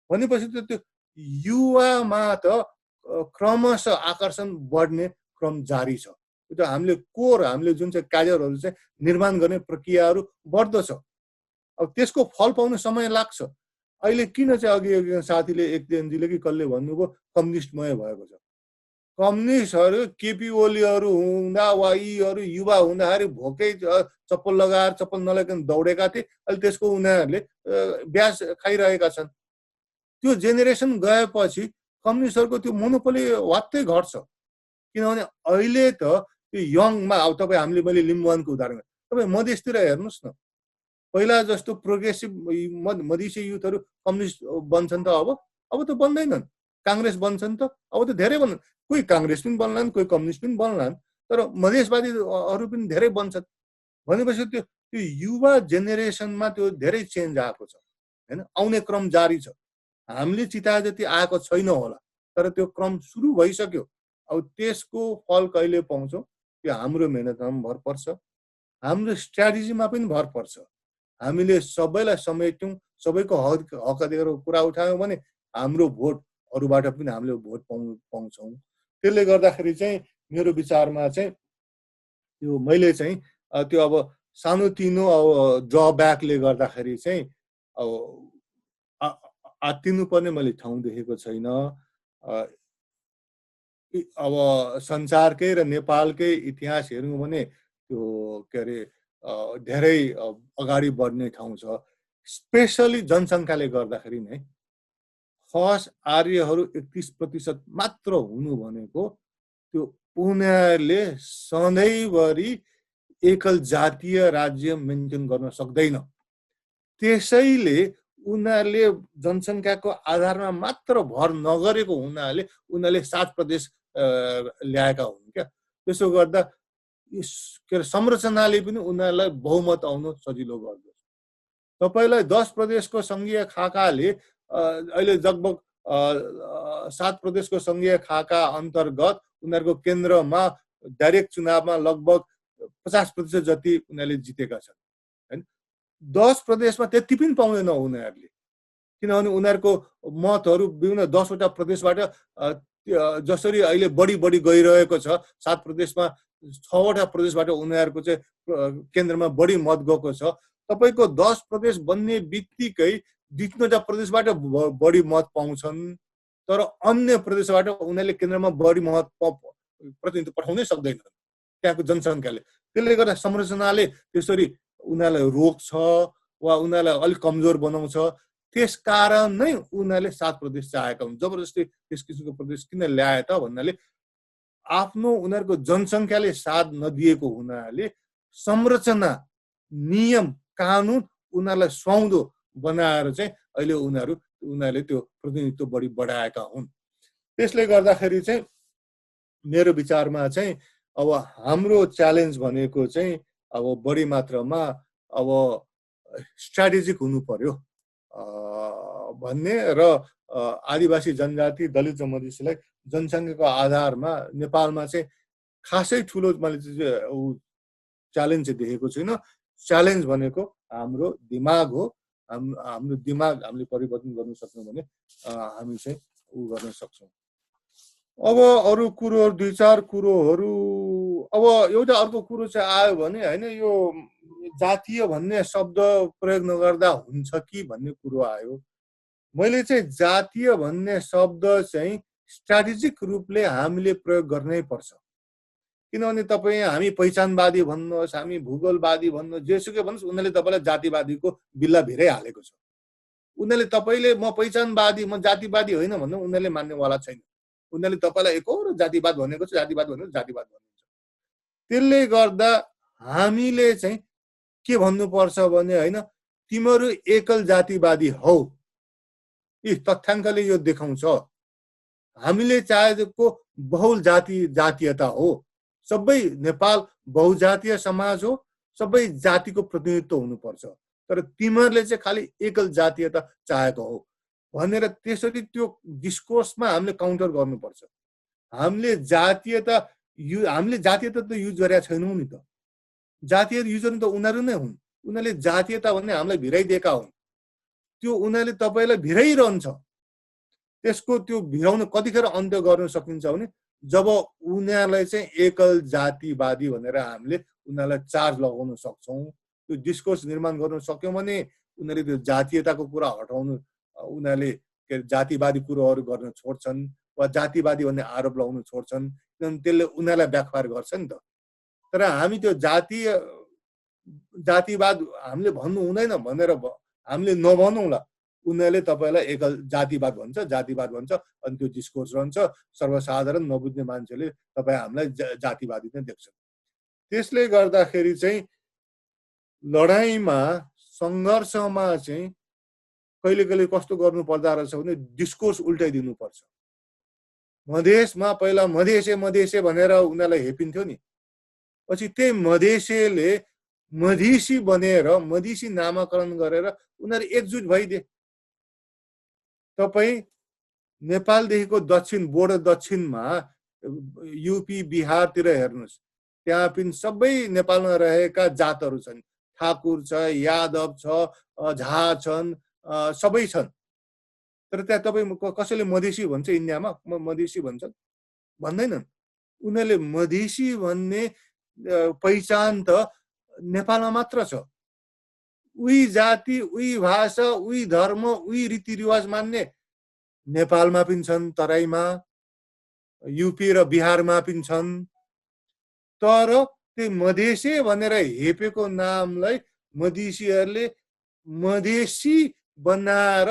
भनेपछि त त्यो युवामा त क्रमशः आकर्षण बढ्ने क्रम जारी छ। त्यो हामीले हामीले जुन चाहिँ कार्यहरू चाहिँ निर्माण गर्ने प्रक्रियाहरू बढ्दछ। अब त्यसको फल पाउन समय लाग्छ। अहिले किन चाहिँ अघि साथीले एकदेनजीले कि कसले भन्नुभयो कम्युनिस्टमय भएको छ। कम्युनिस्टहरू केपी ओलीहरू हुँदा वा यीहरू युवा हुँदाखेरि भोकै चप्पल लगाएर चप्पल नलगाइकन दौडेका थिए। अहिले त्यसको उनीहरूले ब्याज खाइरहेका छन्। त्यो जेनेरेसन गएपछि कम्युनिस्टहरूको त्यो मोनोपोली वात्तै घट्छ। किनभने अहिले त त्यो यङमा अब तपाईँ हामीले मैले लिम्बुवानको उदाहरण तपाईँ मधेसतिर हेर्नुहोस् न, पहिला जस्तो प्रोग्रेसिभ मधेसी युथहरू कम्युनिस्ट बन्छन् त अब त बन्दैनन्। काङ्ग्रेस बन्छन् त अब त धेरै बन्छन्। कोही काङ्ग्रेस पनि बन्लान्, कोही कम्युनिस्ट पनि बन्लान्, तर मधेसवादीहरू पनि धेरै बन्छन्। भनेपछि त्यो युवा जेनेरेसनमा त्यो धेरै चेन्ज आएको छ होइन, आउने क्रम जारी छ। हामीले चिताए जति आएको छैन होला, तर त्यो क्रम सुरु भइसक्यो। अब त्यसको फल कहिले पाउँछौँ त्यो हाम्रो मेहनतमा पनि भर पर्छ, हाम्रो स्ट्राटेजीमा पनि भर पर्छ। हामीले सबैलाई समेट्यौँ, सबैको हक अधिकारको कुरा उठायौँ भने हाम्रो भोट अरूबाट पनि हामीले भोट पाउँछौँ। त्यसले गर्दाखेरि चाहिँ मेरो विचारमा चाहिँ त्यो मैले चाहिँ त्यो अब सानोतिनो अब ड्रब्याकले गर्दाखेरि चाहिँ अब आत्तिनुपर्ने मैले ठाउँ देखेको छैन। अब संसारकै र नेपालकै इतिहास हेर्नु भने त्यो के अरे धेरै अगाडि बढ्ने ठाउँ छ। स्पेसली जनसङ्ख्याले गर्दाखेरि नै खस आर्यहरू 31% मात्र हुनु भनेको त्यो उनीहरूले सधैँभरि एकल जातीय राज्य मेन्टेन गर्न सक्दैन। त्यसैले उनीहरूले जनसङ्ख्याको आधारमा मात्र भर नगरेको हुनाले उनीहरूले 7 प्रदेश ल्याएका हुन् क्या। त्यसो गर्दा के अरे संरचनाले पनि उनीहरूलाई बहुमत आउन सजिलो गर्दछ। तपाईँलाई 10 प्रदेशको सङ्घीय खाकाले अहिले लगभग 7 प्रदेशको सङ्घीय खाका अन्तर्गत उनीहरूको केन्द्रमा डाइरेक्ट चुनावमा लगभग 50% जति उनीहरूले जितेका छन् हैन। 10 प्रदेशमा त्यति पनि पाउँदैन उनीहरूले, किनभने उनीहरूको मतहरू विभिन्न 10 वटा प्रदेशबाट जसरी अहिले बढी गइरहेको छ, 7 प्रदेशमा 6 वटा प्रदेशबाट उनीहरूको चाहिँ केन्द्रमा बढी मत गएको छ। तपाईँको 10 प्रदेश बन्ने बित्तिकै 2-3वटा प्रदेशबाट बढी मत पाउँछन्, तर अन्य प्रदेशबाट उनीहरूले केन्द्रमा बढी मत प्रतिनिधित्व पठाउनै सक्दैनन् त्यहाँको जनसङ्ख्याले। त्यसले गर्दा संरचनाले त्यसरी उनीहरूलाई रोक्छ वा उनीहरूलाई अलिक कमजोर बनाउँछ। त्यसकारण नै उनीहरूले 7 प्रदेश चाहेका हुन्। जबरजस्ती त्यस किसिमको प्रदेश किन ल्याए त भन्नाले आफ्नो उनीहरूको जनसङ्ख्याले साथ नदिएको हुनाले संरचना, नियम, कानुन उनीहरूलाई सुहाउँदो बनाएर चाहिँ अहिले उनीहरूले त्यो प्रतिनिधित्व बढी बढाएका हुन्। त्यसले गर्दाखेरि चाहिँ मेरो विचारमा चाहिँ अब हाम्रो च्यालेन्ज भनेको चाहिँ अब बढी मात्रामा अब स्ट्राटेजिक हुनु पर्यो भन्ने र आदिवासी जनजाति, दलित र मधेसीलाई जनसङ्ख्याको आधारमा नेपालमा चाहिँ खासै ठुलो मैले च्यालेन्ज चाहिँ देखेको छुइनँ। च्यालेन्ज भनेको हाम्रो दिमाग हो। हाम्रो दिमाग हामीले परिवर्तन गर्न सक्छौँ भने हामी चाहिँ गर्न सक्छौँ। अब अरू कुरोहरू 2-4 कुरोहरू, अब एउटा अर्को कुरो चाहिँ आयो भने होइन, यो जातीय भन्ने शब्द प्रयोग नगर्दा हुन्छ कि भन्ने कुरो आयो। मैले चाहिँ जातीय भन्ने शब्द चाहिँ स्ट्राटेजिक रूपले हामीले प्रयोग गर्नै पर्छ। किनभने तपाईँ हामी पहिचानवादी भन्नुहोस्, हामी भूगोलवादी भन्नुहोस्, जेसुकै भन्नुहोस्, उनीहरूले तपाईँलाई जातिवादीको बिल्ला भिरै हालेको छ। उनीहरूले तपाईँले म पहिचानवादी, म जातिवादी होइन भन्नु उनीहरूले मान्नेवाला छैन। उनीहरूले तपाईँलाई एकहोरो जातिवाद भनेको छ, जातिवाद भनेको जातिवाद भन्नुहुन्छ। त्यसले गर्दा हामीले चाहिँ के भन्नुपर्छ भने होइन, तिमीहरू एकल जातिवादी हौ, यी तथ्याङ्कले यो देखाउँछ। हामीले चाहेको बहुल जातीयता हो। सबै नेपाल बहुजातीय समाज हो, सबै जातिको प्रतिनिधित्व हुनुपर्छ, तर तिमीहरूले चाहिँ खालि एकल जातीयता चाहेको हो भनेर त्यसरी त्यो डिस्कोर्समा हामीले काउन्टर गर्नुपर्छ। हामीले जातीयता त युज गरेका छैनौँ नि त। जातीयता युज गर्ने त उनीहरू नै हुन्। उनीहरूले जातीयता भन्ने हामीलाई भिराइदिएका हुन्। त्यो उनीहरूले तपाईँलाई भिराइरहन्छ। त्यसको त्यो भिराउन कतिखेर अन्त्य गर्न सकिन्छ भने जब उनीहरूलाई चाहिँ एकल जातिवादी भनेर हामीले उनीहरूलाई चार्ज लगाउन सक्छौँ, त्यो डिस्कोर्स निर्माण गर्न सक्यौँ भने उनीहरूले त्यो जातीयताको कुरा हटाउनु, उनीहरूले जातिवादी कुरोहरू गर्न छोड्छन् वा जातिवादी भन्ने आरोप लगाउन छोड्छन्। किनभने त्यसले उनीहरूलाई ब्याकफायर गर्छ नि त। तर हामी त्यो जातिवाद हामीले भन्नु हुँदैन भनेर हामीले नभनौँला। उनीहरूले तपाईँलाई एकल जातिवाद भन्छ, जातिवाद भन्छ, अनि त्यो डिस्कोर्स रहन्छ। सर्वसाधारण नबुझ्ने मान्छेले तपाईँ हामीलाई जातिवादी नै देख्छन्। त्यसले गर्दाखेरि चाहिँ लडाइँमा, सङ्घर्षमा चाहिँ कहिले कहिले कस्तो गर्नु पर्दा रहेछ भने डिस्कोर्स उल्टाइदिनुपर्छ। मधेसमा पहिला मधेसे भनेर उनीहरूलाई हेपिन्थ्यो नि, पछि त्यही मधेसेले मधेसी बनेर मधेसी नामाकरण गरेर उनीहरू एकजुट भइदिए। तपाईँ नेपालदेखिको दक्षिण, बोर्डर दक्षिणमा युपी बिहारतिर हेर्नुहोस्, त्यहाँ पनि सबै नेपालमा रहेका जातहरू छन्। ठाकुर छ, यादव छ, झा छन्, सबै छन्। तर त्यहाँ तपाईँ कसैले मधेसी भन्छ इन्डियामा, मधेसी भन्छन् भन्दैनन्। उनीहरूले मधेसी भन्ने पहिचान त नेपालमा मात्र छ। उही जाति, उही भाषा, उही धर्म, उही रीतिरिवाज मान्ने नेपालमा पनि छन्, तराईमा, युपी र बिहारमा पनि छन्। तर त्यो मधेसी भनेर हेपेको नामलाई मधेसीहरूले मधेसी बनाएर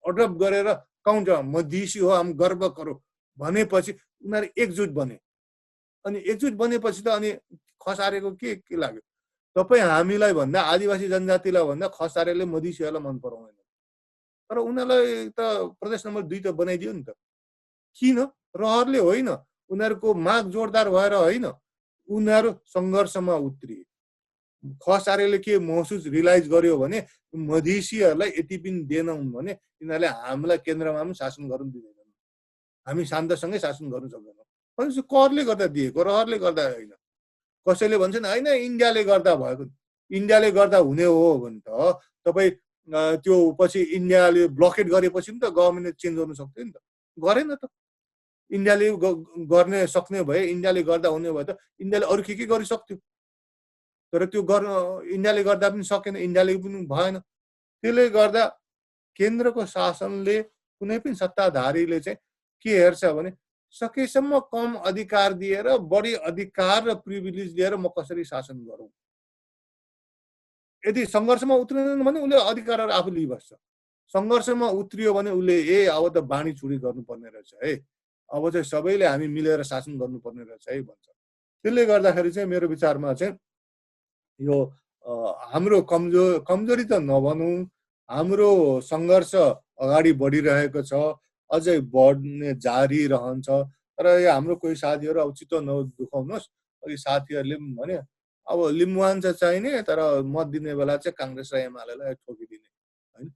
अडप्ट गरेर काउन्टर मधेसी हो, हामी गर्व गरौँ भनेपछि उनीहरू एकजुट बने। अनि एकजुट बनेपछि त अनि खसारेको के लाग्यो? तपाईँ हामीलाई भन्दा, आदिवासी जनजातिलाई भन्दा खसारेले मधेसीहरूलाई मन पराउँदैन। तर उनीहरूलाई त प्रदेश नम्बर 2 त बनाइदियो नि त। किन? रहरले होइन, उनीहरूको माग जोरदार भएर होइन, उनीहरू सङ्घर्षमा उत्रिए। खसारेले के महसुस रियलाइज गर्यो भने मधेसीहरूलाई यति पनि दिएनौँ भने यिनीहरूले हामीलाई केन्द्रमा पनि शासन गर्नु दिँदैनन्, हामी शान्तसँगै शासन गर्नु सक्दैनौँ। भनेपछि करले गर्दा दिएको, रहरले गर्दा होइन। कसैले भन्छन् होइन इन्डियाले गर्दा भएको, इन्डियाले गर्दा हुने हो भने त तपाईँ त्यो पछि इन्डियाले ब्लकेट गरेपछि पनि त गभर्मेन्टले चेन्ज गर्नु सक्थ्यो नि त, गरेन त। इन्डियाले गर्ने सक्ने भए, इन्डियाले गर्दा हुने भए त इन्डियाले अरू के गरिसक्थ्यो, तर त्यो गर्न इन्डियाले गर्दा पनि सकेन, इन्डियाले पनि भएन। त्यसले गर्दा केन्द्रको शासनले, कुनै पनि सत्ताधारीले चाहिँ के हेर्छ भने सकेसम्म कम अधिकार दिएर बढी अधिकार र प्रिभिलेज लिएर म कसरी शासन गरौँ। यदि सङ्घर्षमा उत्रिँदैन भने उसले अधिकारहरू आफू लिइबस्छ, सङ्घर्षमा उत्रियो भने उसले अब त बाणी चुरी गर्नुपर्ने रहेछ है, अब चाहिँ सबैले हामी मिलेर शासन गर्नुपर्ने रहेछ है भन्छ। त्यसले गर्दाखेरि चाहिँ मेरो विचारमा चाहिँ यो हाम्रो कमजोरी त नभनौँ, हाम्रो सङ्घर्ष अगाडि बढिरहेको छ, अझै बढ्ने जारी रहन्छ। तर यो हाम्रो कोही साथीहरू अब चित्त नदुखाउनुहोस्, अघि साथीहरूले पनि भने अब लिम्बुवान चाहिँ चाहिने, तर मत दिने बेला चाहिँ काङ्ग्रेस र एमालेलाई ठोकिदिने होइन।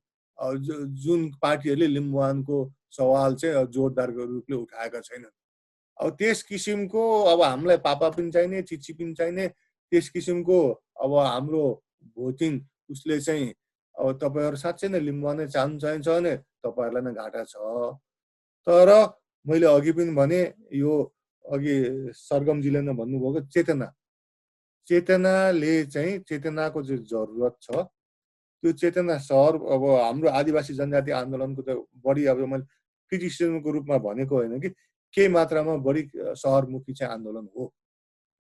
जुन पार्टीहरूले लिम्बुवानको सवाल चाहिँ जोरदार रूपले उठाएका छैनन्, अब त्यस किसिमको अब हामीलाई पापा पनि चाहिने, चिची पनि चाहिने, त्यस किसिमको अब हाम्रो भोटिङ उसले चाहिँ अब तपाईँहरू साँच्चै नै लिम्बुवानै चाहिन्छ भने तपाईँहरूलाई नै घाटा छ। तर मैले अघि पनि भने, यो अघि सरगमजीले नै भन्नुभएको चेतनाले चाहिँ चेतनाको चाहिँ जरुरत छ। त्यो चेतना सहर अब हाम्रो आदिवासी जनजाति आन्दोलनको त बढी अब मैले क्रिटिसिजमको रूपमा भनेको होइन कि केही मात्रामा बढी सहरमुखी चाहिँ आन्दोलन हो,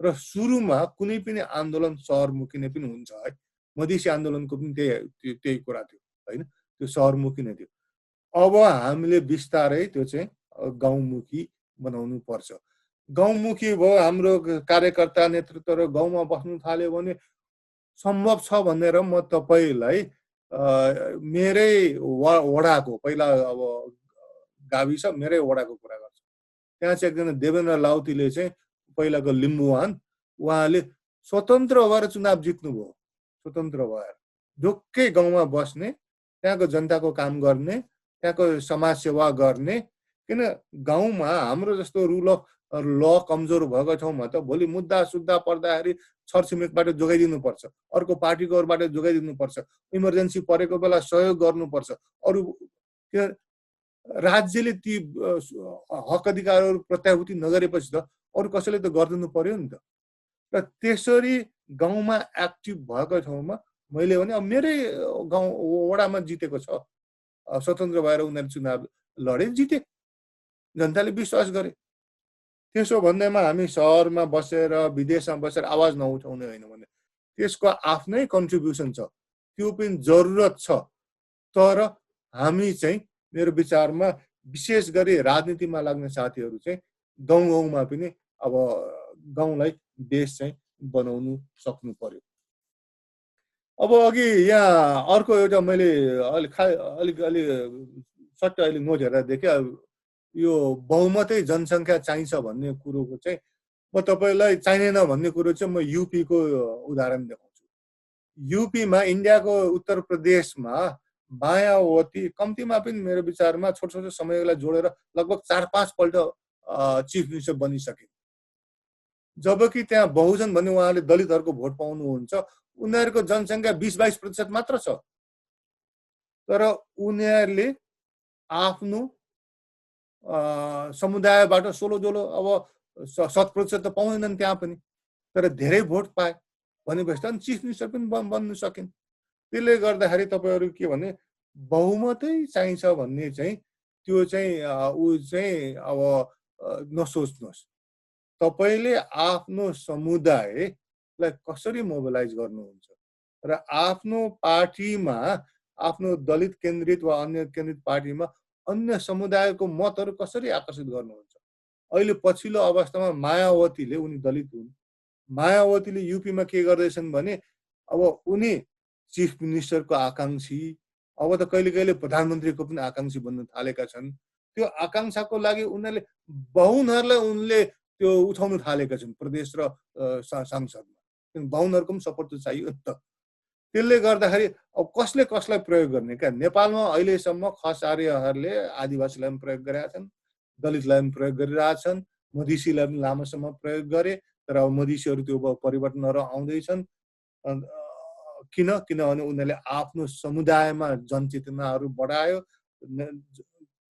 र सुरुमा कुनै पनि आन्दोलन सहरमुखी नै पनि हुन्छ है। मधेसी आन्दोलनको पनि त्यही कुरा थियो होइन, त्यो सहरमुखी नै थियो। अब हामीले बिस्तारै त्यो चाहिँ गाउँमुखी बनाउनु पर्छ। गाउँमुखी भयो, हाम्रो कार्यकर्ता नेतृत्व र गाउँमा बस्नु थाल्यो भने सम्भव छ भनेर म तपाईँलाई मेरै वडाको, पहिला अब गाविस मेरै वडाको कुरा गर्छु। त्यहाँ चाहिँ एकजना देवेन्द्र लाउतीले चाहिँ पहिलाको लिम्बुवान, उहाँले स्वतन्त्र भएर चुनाव जित्नुभयो, स्वतन्त्र भएर ढुक्कै गाउँमा बस्ने, त्यहाँको जनताको काम गर्ने, त्यहाँको समाजसेवा गर्ने। किन गाउँमा हाम्रो जस्तो रुल अफ ल कमजोर भएको ठाउँमा त भोलि मुद्दा सुद्धा पर्दाखेरि छरछिमेकबाट जोगाइदिनुपर्छ, अर्को पार्टीकोबाट जोगाइदिनुपर्छ, इमर्जेन्सी परेको बेला सहयोग गर्नुपर्छ। अरू राज्यले ती हक अधिकारहरू प्रत्याभूति नगरेपछि त अरू कसैले त गरिदिनु पर्यो नि त। र त्यसरी गाउँमा एक्टिभ भएको ठाउँमा मैले भने अब मेरै गाउँ वडामा जितेको छ, स्वतन्त्र भएर उनीहरू चुनाव लडे, जिते, जनताले विश्वास गरे। त्यसो भन्दैमा हामी सहरमा बसेर विदेशमा बसेर आवाज नउठाउने होइन भने त्यसको आफ्नै कन्ट्रिब्युसन छ, त्यो पनि जरुरत छ। तर हामी चाहिँ मेरो विचारमा विशेष गरी राजनीतिमा लाग्ने साथीहरू चाहिँ गाउँ गाउँमा पनि अब गाउँलाई देश चाहिँ बनाउनु सक्नु पर्यो। अब अघि यहाँ अर्को एउटा मैले अलि सट्ट अहिले नोट हेरेर देखेँ, यो बहुमतै जनसङ्ख्या चाहिन्छ भन्ने कुरोको चाहिँ म तपाईँलाई चाहिँदैन भन्ने कुरो चाहिँ म युपीको उदाहरण देखाउँछु। युपीमा, इन्डियाको उत्तर प्रदेशमा मायावती कम्तीमा पनि मेरो विचारमा छोटो छोटो समयलाई जोडेर लगभग 4-5 पल्ट चिफ मिनिस्टर बनिसके। जबकि त्यहाँ बहुजन भन्ने उहाँले दलितहरूको भोट पाउनुहुन्छ, उनीहरूको जनसङ्ख्या 20-22% मात्र छ। तर उनीहरूले आफ्नो समुदायबाट 16-16 अब 7% त पाउँदैनन् त्यहाँ पनि, तर धेरै भोट पाए भनेपछि त चिफ मिनिस्टर पनि बन्नु सकिन्। त्यसले गर्दाखेरि तपाईँहरू के भने बहुमतै चाहिन्छ भन्ने चाहिँ त्यो चाहिँ ऊ चाहिँ अब नसोच्नुहोस्। तपाईँले आफ्नो समुदायलाई कसरी मोबिलाइज गर्नुहुन्छ र आफ्नो पार्टीमा, आफ्नो दलित केन्द्रित वा अन्य केन्द्रित पार्टीमा अन्य समुदायको मतहरू कसरी आकर्षित गर्नुहुन्छ। अहिले पछिल्लो अवस्थामा मायावतीले, उनी दलित हुन्, मायावतीले युपीमा के गर्दैछन् भने अब उनी चिफ मिनिस्टरको आकाङ्क्षी, अब त कहिले कहिले प्रधानमन्त्रीको पनि आकाङ्क्षी बन्न थालेका छन्। त्यो आकाङ्क्षाको लागि उनीहरूले बहुनहरूलाई उनले त्यो उठाउन थालेका छन् प्रदेश र सांसदमा। बाहुनहरूको पनि सपोर्ट त चाहियो नि त। त्यसले गर्दाखेरि अब कसले कसलाई प्रयोग गर्ने क्या? नेपालमा अहिलेसम्म खस आर्यहरूले आदिवासीलाई पनि प्रयोग गरेका छन्, दलितलाई पनि प्रयोग गरिरहेछन्, मधेसीलाई पनि लामो समय प्रयोग गरे। तर अब मधेसीहरू त्यो परिवर्तनहरू आउँदैछन्। किनभने उनीहरूले आफ्नो समुदायमा जनचेतनाहरू बढायो।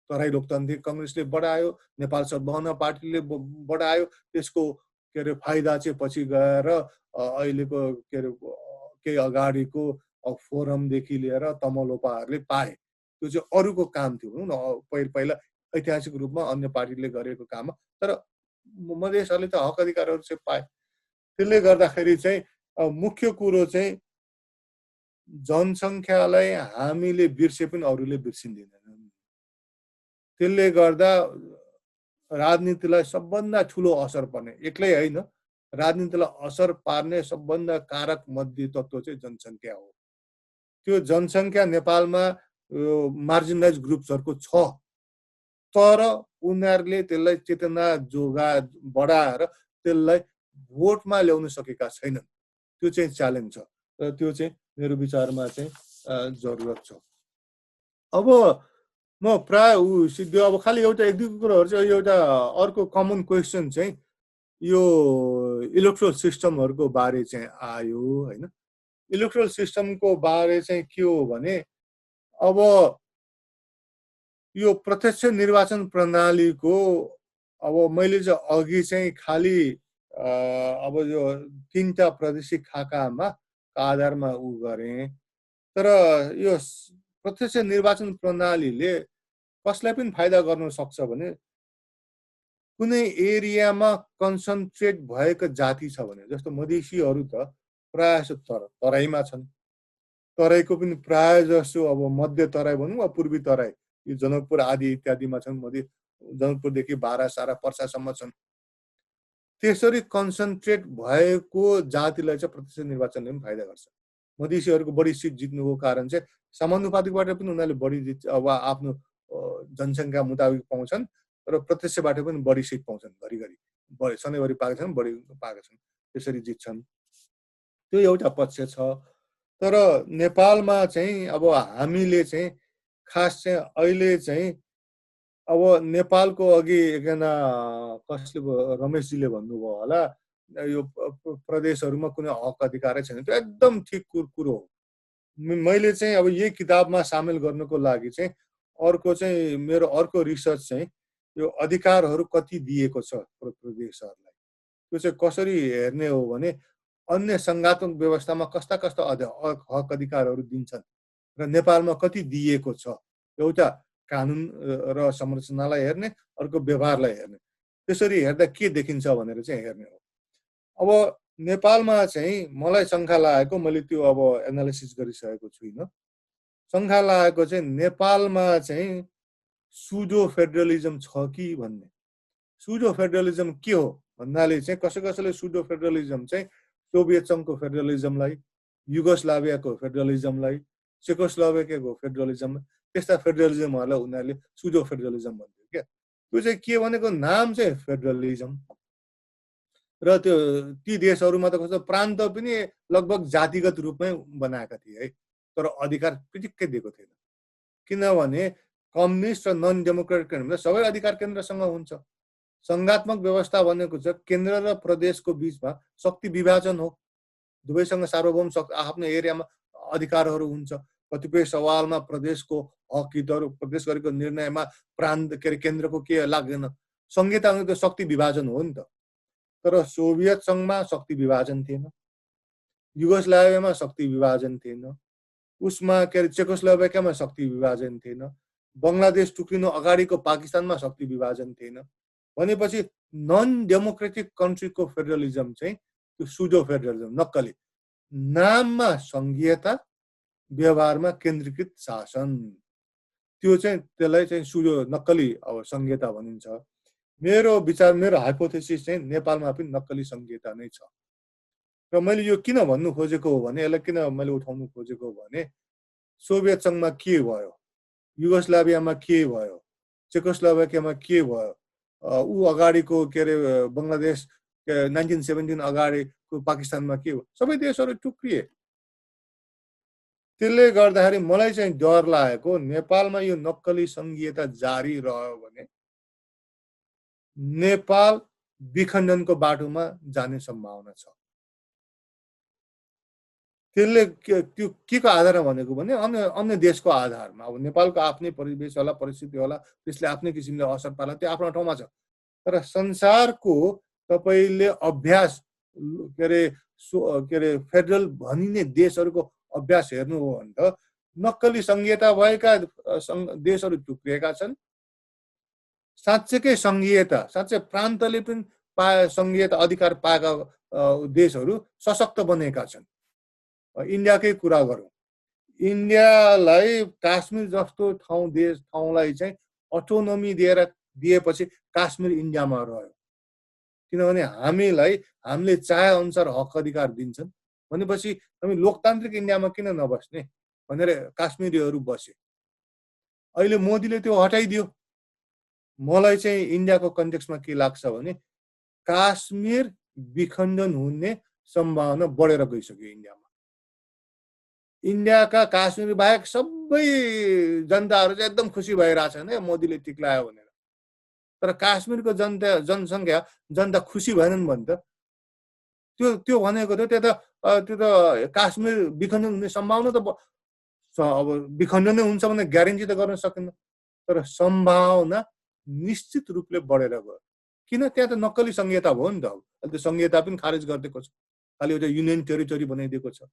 तराई लोकतान्त्रिक कङ्ग्रेसले बढायो, नेपाल सद्भावना पार्टीले बढायो। त्यसको के अरे फाइदा चाहिँ पछि गएर अहिलेको के अरे केही अगाडिको फोरमदेखि लिएर तमलोपाहरूले पाए। त्यो चाहिँ अरूको काम थियो भनौँ न, पहिला ऐतिहासिक रूपमा अन्य पार्टीले गरेको काम। तर मधेसहरूले त हक अधिकारहरू चाहिँ पाए। त्यसले गर्दाखेरि चाहिँ मुख्य कुरो चाहिँ जनसङ्ख्यालाई हामीले बिर्से पनि अरूले बिर्सिँदैनन्। त्यसले गर्दा राजनीतिलाई सबभन्दा ठुलो असर पर्ने, एक्लै होइन, राजनीतिलाई असर पार्ने सबभन्दा कारक मध्ये तत्त्व चाहिँ जनसङ्ख्या हो। त्यो जनसङ्ख्या नेपालमा मार्जिनलाइज ग्रुप्सहरूको छ, तर उनीहरूले त्यसलाई चेतना बढाएर त्यसलाई भोटमा ल्याउन सकेका छैनन्। त्यो चाहिँ च्यालेन्ज छ र त्यो चाहिँ मेरो विचारमा चाहिँ जरुरत छ। अब म प्राय सिद्धि अब खालि एउटा एक दुई कुरोहरू चाहिँ एउटा अर्को कमन क्वेसन चाहिँ यो इलेक्ट्रोल सिस्टमहरूको बारे चाहिँ आयो होइन। इलेक्ट्रोल सिस्टमको बारे चाहिँ के हो भने अब यो प्रत्यक्ष निर्वाचन प्रणालीको अब मैले चाहिँ अघि चाहिँ खालि अब यो 3टा प्रादेशिक खाकामा आधारमा गरेँ। तर यो प्रत्यक्ष निर्वाचन प्रणालीले कसलाई पनि फाइदा गर्न सक्छ भने कुनै एरियामा कन्सन्ट्रेट भएको जाति छ भने, जस्तो मधेसीहरू त प्रायः जसो तराईमा छन्, तराईको पनि प्रायः जसो अब मध्य तराई भनौँ वा पूर्वी तराई, यो जनकपुर आदि इत्यादिमा छन्, जनकपुरदेखि बारा सारा पर्सासम्म छन्। त्यसरी कन्सन्ट्रेट भएको जातिलाई चाहिँ प्रत्यक्ष निर्वाचनले पनि फाइदा गर्छ। मधेसीहरूको बढी सिट जित्नुको कारण चाहिँ समानुपातिकबाट पनि उनीहरूले बढी अब आफ्नो जनसङ्ख्या मुताबिक पाउँछन् र प्रत्यक्षबाट पनि बढी सिट पाउँछन्। घरिघरि सधैँभरि पाएका छन्, बढी पाएका छन्, त्यसरी जित्छन्। त्यो एउटा पक्ष छ। तर नेपालमा चाहिँ अब हामीले चाहिँ खास चाहिँ अहिले चाहिँ अब नेपालको अघि एकजना कसले रमेशजीले भन्नुभयो होला, यो प्रदेशहरूमा कुनै हक अधिकारै छैन। त्यो एकदम ठिक कुरो हो। मैले चाहिँ अब यही किताबमा सामेल गर्नको लागि चाहिँ मेरो अर्को रिसर्च चाहिँ यो अधिकारहरू कति दिएको छ प्रदेशहरूलाई, त्यो चाहिँ कसरी हेर्ने हो भने अन्य सङ्घात्मक व्यवस्थामा कस्ता हक अधिकारहरू दिन्छन् र नेपालमा कति दिएको छ। एउटा कानुन र संरचनालाई हेर्ने, अर्को व्यवहारलाई हेर्ने। त्यसरी हेर्दा के देखिन्छ भनेर चाहिँ हेर्ने हो। अब नेपालमा चाहिँ मलाई शङ्का लागेको, मैले त्यो अब एनालिसिस गरिसकेको छुइनँ, शङ्का लागेको चाहिँ नेपालमा चाहिँ सुडो फेडरलिजम छ कि भन्ने। सुडो फेडरलिजम के हो भन्नाले चाहिँ कसैले सुडो फेडरलिजम चाहिँ सोभियत सङ्घको फेडरलिजमलाई, युगोस्लाभियाको फेडरलिजमलाई, चेकोस्लोभाकियाको फेडरलिजम, त्यस्ता फेडरलिजमहरूलाई उनीहरूले सुडो फेडरलिजम भन्थ्यो क्या। त्यो चाहिँ के भनेको, नाम चाहिँ फेडरलिजम र त्यो ती देशहरूमा त कस्तो प्रान्त पनि लगभग जातिगत रूपमै बनाएका थिए है, तर अधिकार पिटिक्कै दिएको थिएन। किनभने कम्युनिस्ट र नन डेमोक्रेटिक सबै अधिकार केन्द्रसँग हुन्छ। सङ्घात्मक व्यवस्था भनेको चाहिँ केन्द्र र प्रदेशको बिचमा शक्ति विभाजन हो। दुवैसँग सार्वभौम आफ्नो एरियामा अधिकारहरू हुन्छ। कतिपय सवालमा प्रदेशको हक हितहरू, प्रदेश गरेको निर्णयमा प्रान्त के अरे केन्द्रको के लाग्दैन। संहिता त शक्ति विभाजन हो नि त। तर सोभियत सङ्घमा शक्ति विभाजन थिएन, युगोस्लाभियामा शक्ति विभाजन थिएन, उसमा के अरे चेकोस्लोभाकियामा शक्ति विभाजन थिएन, बङ्गलादेश टुक्रिनु अगाडिको पाकिस्तानमा शक्ति विभाजन थिएन। भनेपछि नन डेमोक्रेटिक कन्ट्रीको फेडरलिजम चाहिँ त्यो सुडो फेडरलिजम, नक्कली, नाममा सङ्घीयता, व्यवहारमा केन्द्रीकृत शासन, त्यो चाहिँ त्यसलाई चाहिँ सुडो नक्कली अब सङ्घीयता भनिन्छ। मेरो विचार, मेरो हाइपोथेसिस चाहिँ नेपालमा पनि नक्कली सङ्घीयता नै छ। र मैले यो किन भन्नु खोजेको हो भने, यसलाई किन मैले उठाउनु खोजेको हो भने सोभियत सङ्घमा के भयो, युगोस्लाभियामा के भयो, चेकोस्लोभाकियामा के भयो, ऊ अगाडिको के अरे बङ्गलादेश 1917 अगाडिको पाकिस्तानमा के हो, सबै देशहरू टुक्रिए। त्यसले गर्दाखेरि मलाई चाहिँ डर लागेको नेपालमा यो नक्कली संघीयता जारी रह्यो भने नेपाल विखण्डनको बाटोमा जाने सम्भावना छ। त्यसले त्यो के को आधारमा भनेको भने अन्य देशको आधारमा। अब नेपालको आफ्नै परिवेश होला, परिस्थिति होला, त्यसले आफ्नै किसिमले असर पार्ला, त्यो आफ्नो ठाउँमा छ। तर संसारको तपाईले अभ्यास के अरे फेडरल भनिने देशहरूको अभ्यास हेर्नु हो भने त नक्कली संघीयता भएका देशहरू टुक्रिएका छन्। साँच्चैकै संघीयता, साँच्चै प्रान्तले पनि संघीयता अधिकार पाएका देशहरू सशक्त बनेका छन्। इन्डियाकै कुरा गरौँ, इन्डियालाई काश्मीर जस्तो ठाउँलाई चाहिँ अटोनोमी दिएपछि काश्मीर इन्डियामा रह्यो। किनभने हामीले चाहे अनुसार हक अधिकार दिन्छन् भनेपछि हामी लोकतान्त्रिक इन्डियामा किन नबस्ने भनेर काश्मीरीहरू बसे। अहिले मोदीले त्यो हटाइदियो। मलाई चाहिँ इन्डियाको कन्टेक्स्टमा के लाग्छ भने काश्मीर विखण्डन हुने सम्भावना बढेर गइसक्यो इन्डियामा। इन्डियाका काश्मीर बाहेक सबै जनताहरू चाहिँ एकदम खुसी भइरहेछन् है मोदीले टिक्लायो भनेर। तर काश्मीरको जनता खुसी भएनन् भने त त्यो भनेको त त्यो त काश्मीर विखण्डन हुने सम्भावना त अब विखण्डन नै हुन्छ भने ग्यारेन्टी त गर्न सकिन्न। तर सम्भावना निश्चित रूपले बढेर गयो। किन? त्यहाँ त नक्कली संघीयता भयो नि त। अब त्यो संघीयता पनि खारेज गरिदिएको छ, खालि एउटा युनियन टेरिटोरी बनाइदिएको छ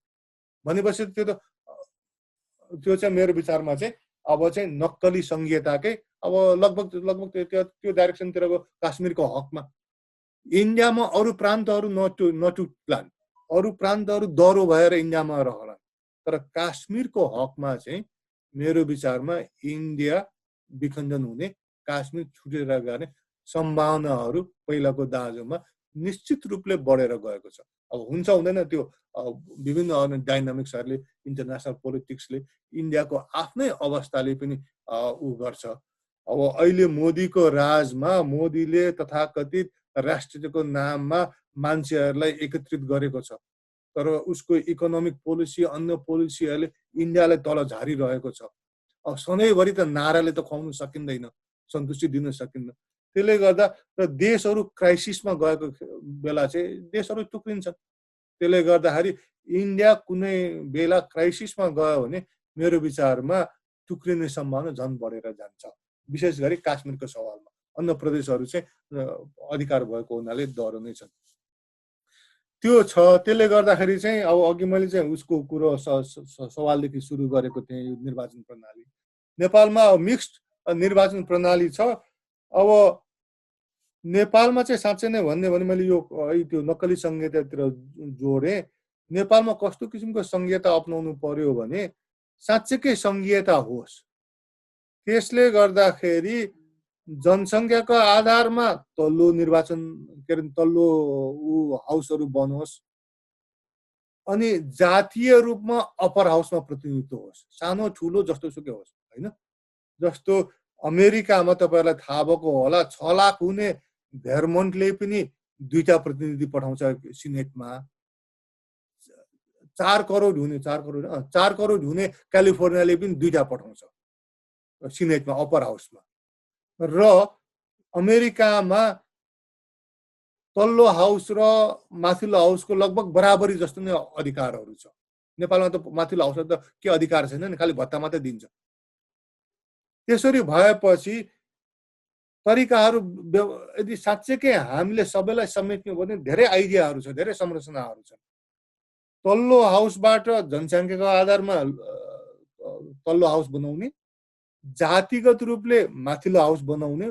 भनेपछि त्यो चाहिँ मेरो विचारमा चाहिँ अब चाहिँ नक्कली संघीयताकै अब लगभग त्यो डाइरेक्सनतिरको काश्मीरको हकमा। इन्डियामा अरू प्रान्तहरू नटुट्लान्, अरू प्रान्तहरू दह्रो भएर इन्डियामा रहलान्। तर काश्मीरको हकमा चाहिँ मेरो विचारमा इन्डिया विखण्डन हुने, काश्मीर छुटेर गने सम्भावनाहरू पहिलाको दाजुमा निश्चित रूपले बढेर गएको छ। अब हुन्छ हुँदैन त्यो विभिन्न डाइनामिक्सहरूले, इन्टरनेसनल पोलिटिक्सले, इन्डियाको आफ्नै अवस्थाले पनि उ गर्छ। अब अहिले मोदीको राजमा मोदीले तथाकथित राष्ट्रियताको नाममा मान्छेहरूलाई एकत्रित गरेको छ। तर उसको इकोनोमिक पोलिसी, अन्य पोलिसीहरूले इन्डियालाई तल झारिरहेको छ। अब सधैँभरि त नाराले त खुवाउनु सकिँदैन, सन्तुष्टि दिन सकिन्न। त्यसले गर्दा र देशहरू क्राइसिसमा गएको बेला चाहिँ देशहरू टुक्रिन्छन्। त्यसले गर्दाखेरि इन्डिया कुनै बेला क्राइसिसमा गयो भने मेरो विचारमा टुक्रिने सम्भावना झन् बढेर जान्छ, विशेष गरी काश्मीरको सवालमा। अन्य प्रदेशहरू चाहिँ अधिकार भएको हुनाले डर नै छन्। त्यो छ। त्यसले गर्दाखेरि चाहिँ अब अघि मैले चाहिँ उसको कुरो सवालदेखि सुरु गरेको थिएँ, यो निर्वाचन प्रणाली। नेपालमा मिक्स्ड निर्वाचन प्रणाली छ। अब नेपालमा चाहिँ साँच्चै नै भन्ने भने मैले यो त्यो नक्कली संघीयतातिर जोडेँ। नेपालमा कस्तो किसिमको संघीयता अपनाउनु पर्यो भने साँच्चैकै संघीयता होस्। त्यसले गर्दाखेरि जनसङ्ख्याको आधारमा तल्लो निर्वाचन के अरे तल्लो हाउसहरू बनोस्, अनि जातीय रूपमा अप्पर हाउसमा प्रतिनिधित्व होस्, सानो ठुलो जस्तो सुकै होस् होइन। जस्तो अमेरिकामा तपाईँहरूलाई थाहा भएको होला 6 लाख हुने भेरमन्टले पनि 2टा प्रतिनिधि पठाउँछ सिनेटमा। 4 करोड हुने क्यालिफोर्नियाले पनि 2टा पठाउँछ सिनेटमा, अप्पर हाउसमा। र अमेरिकामा तल्लो हाउस र माथिल्लो हाउसको लगभग बराबरी जस्तो नै अधिकारहरू छ। नेपालमा त माथिल्लो हाउसमा त के अधिकार छैन नि, खालि भत्ता मात्रै दिन्छ। त्यसरी भएपछि तरिकाहरू यदि साँच्चैकै हामीले सबैलाई समेट्नु भने धेरै आइडियाहरू छ, धेरै संरचनाहरू छन्। तल्लो हाउसबाट जनसङ्ख्याको आधारमा तल्लो हाउस बनाउने, जातिगत रूपले माथिल्लो हाउस बनाउने,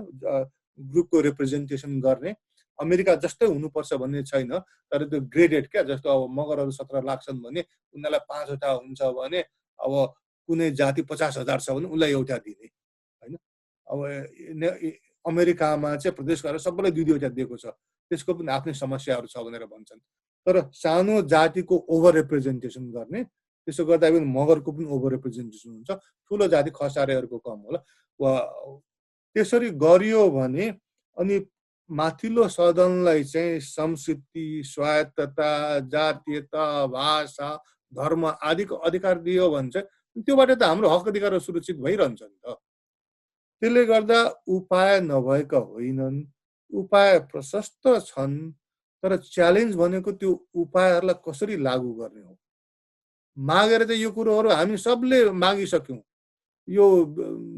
ग्रुपको रिप्रेजेन्टेसन गर्ने। अमेरिका जस्तै हुनुपर्छ भन्ने छैन, तर त्यो ग्रेडेड क्या। जस्तो अब मगरहरू 17 लाख छन् भने उनीहरूलाई 5वटा हुन्छ भने अब कुनै जाति 50,000 छ भने उसलाई एउटा दिने होइन। अब अमेरिकामा चाहिँ प्रदेश गरेर सबैलाई 2-2वटा दिएको छ। त्यसको पनि आफ्नै समस्याहरू छ भनेर भन्छन्। तर सानो जातिको ओभर रिप्रेजेन्टेसन गर्ने, त्यसो गर्दा पनि मगरको पनि ओभर रिप्रेजेन्टेसन हुन्छ, ठुलो जाति खसारेहरूको कम होला। त्यसरी गरियो भने अनि माथिल्लो सदनलाई चाहिँ संस्कृति, स्वायत्तता, जातीयता, भाषा, धर्म आदिको अधिकार दियो भने चाहिँ त्योबाट त हाम्रो हक अधिकारहरू सुरक्षित भइरहन्छ नि त। त्यसले गर्दा उपाय नभएका होइनन्, उपाय प्रशस्त छन्, तर च्यालेन्ज भनेको त्यो उपायहरूलाई कसरी लागू गर्ने हो। मागेर चाहिँ यो कुरोहरू हामी सबले मागिसक्यौँ, यो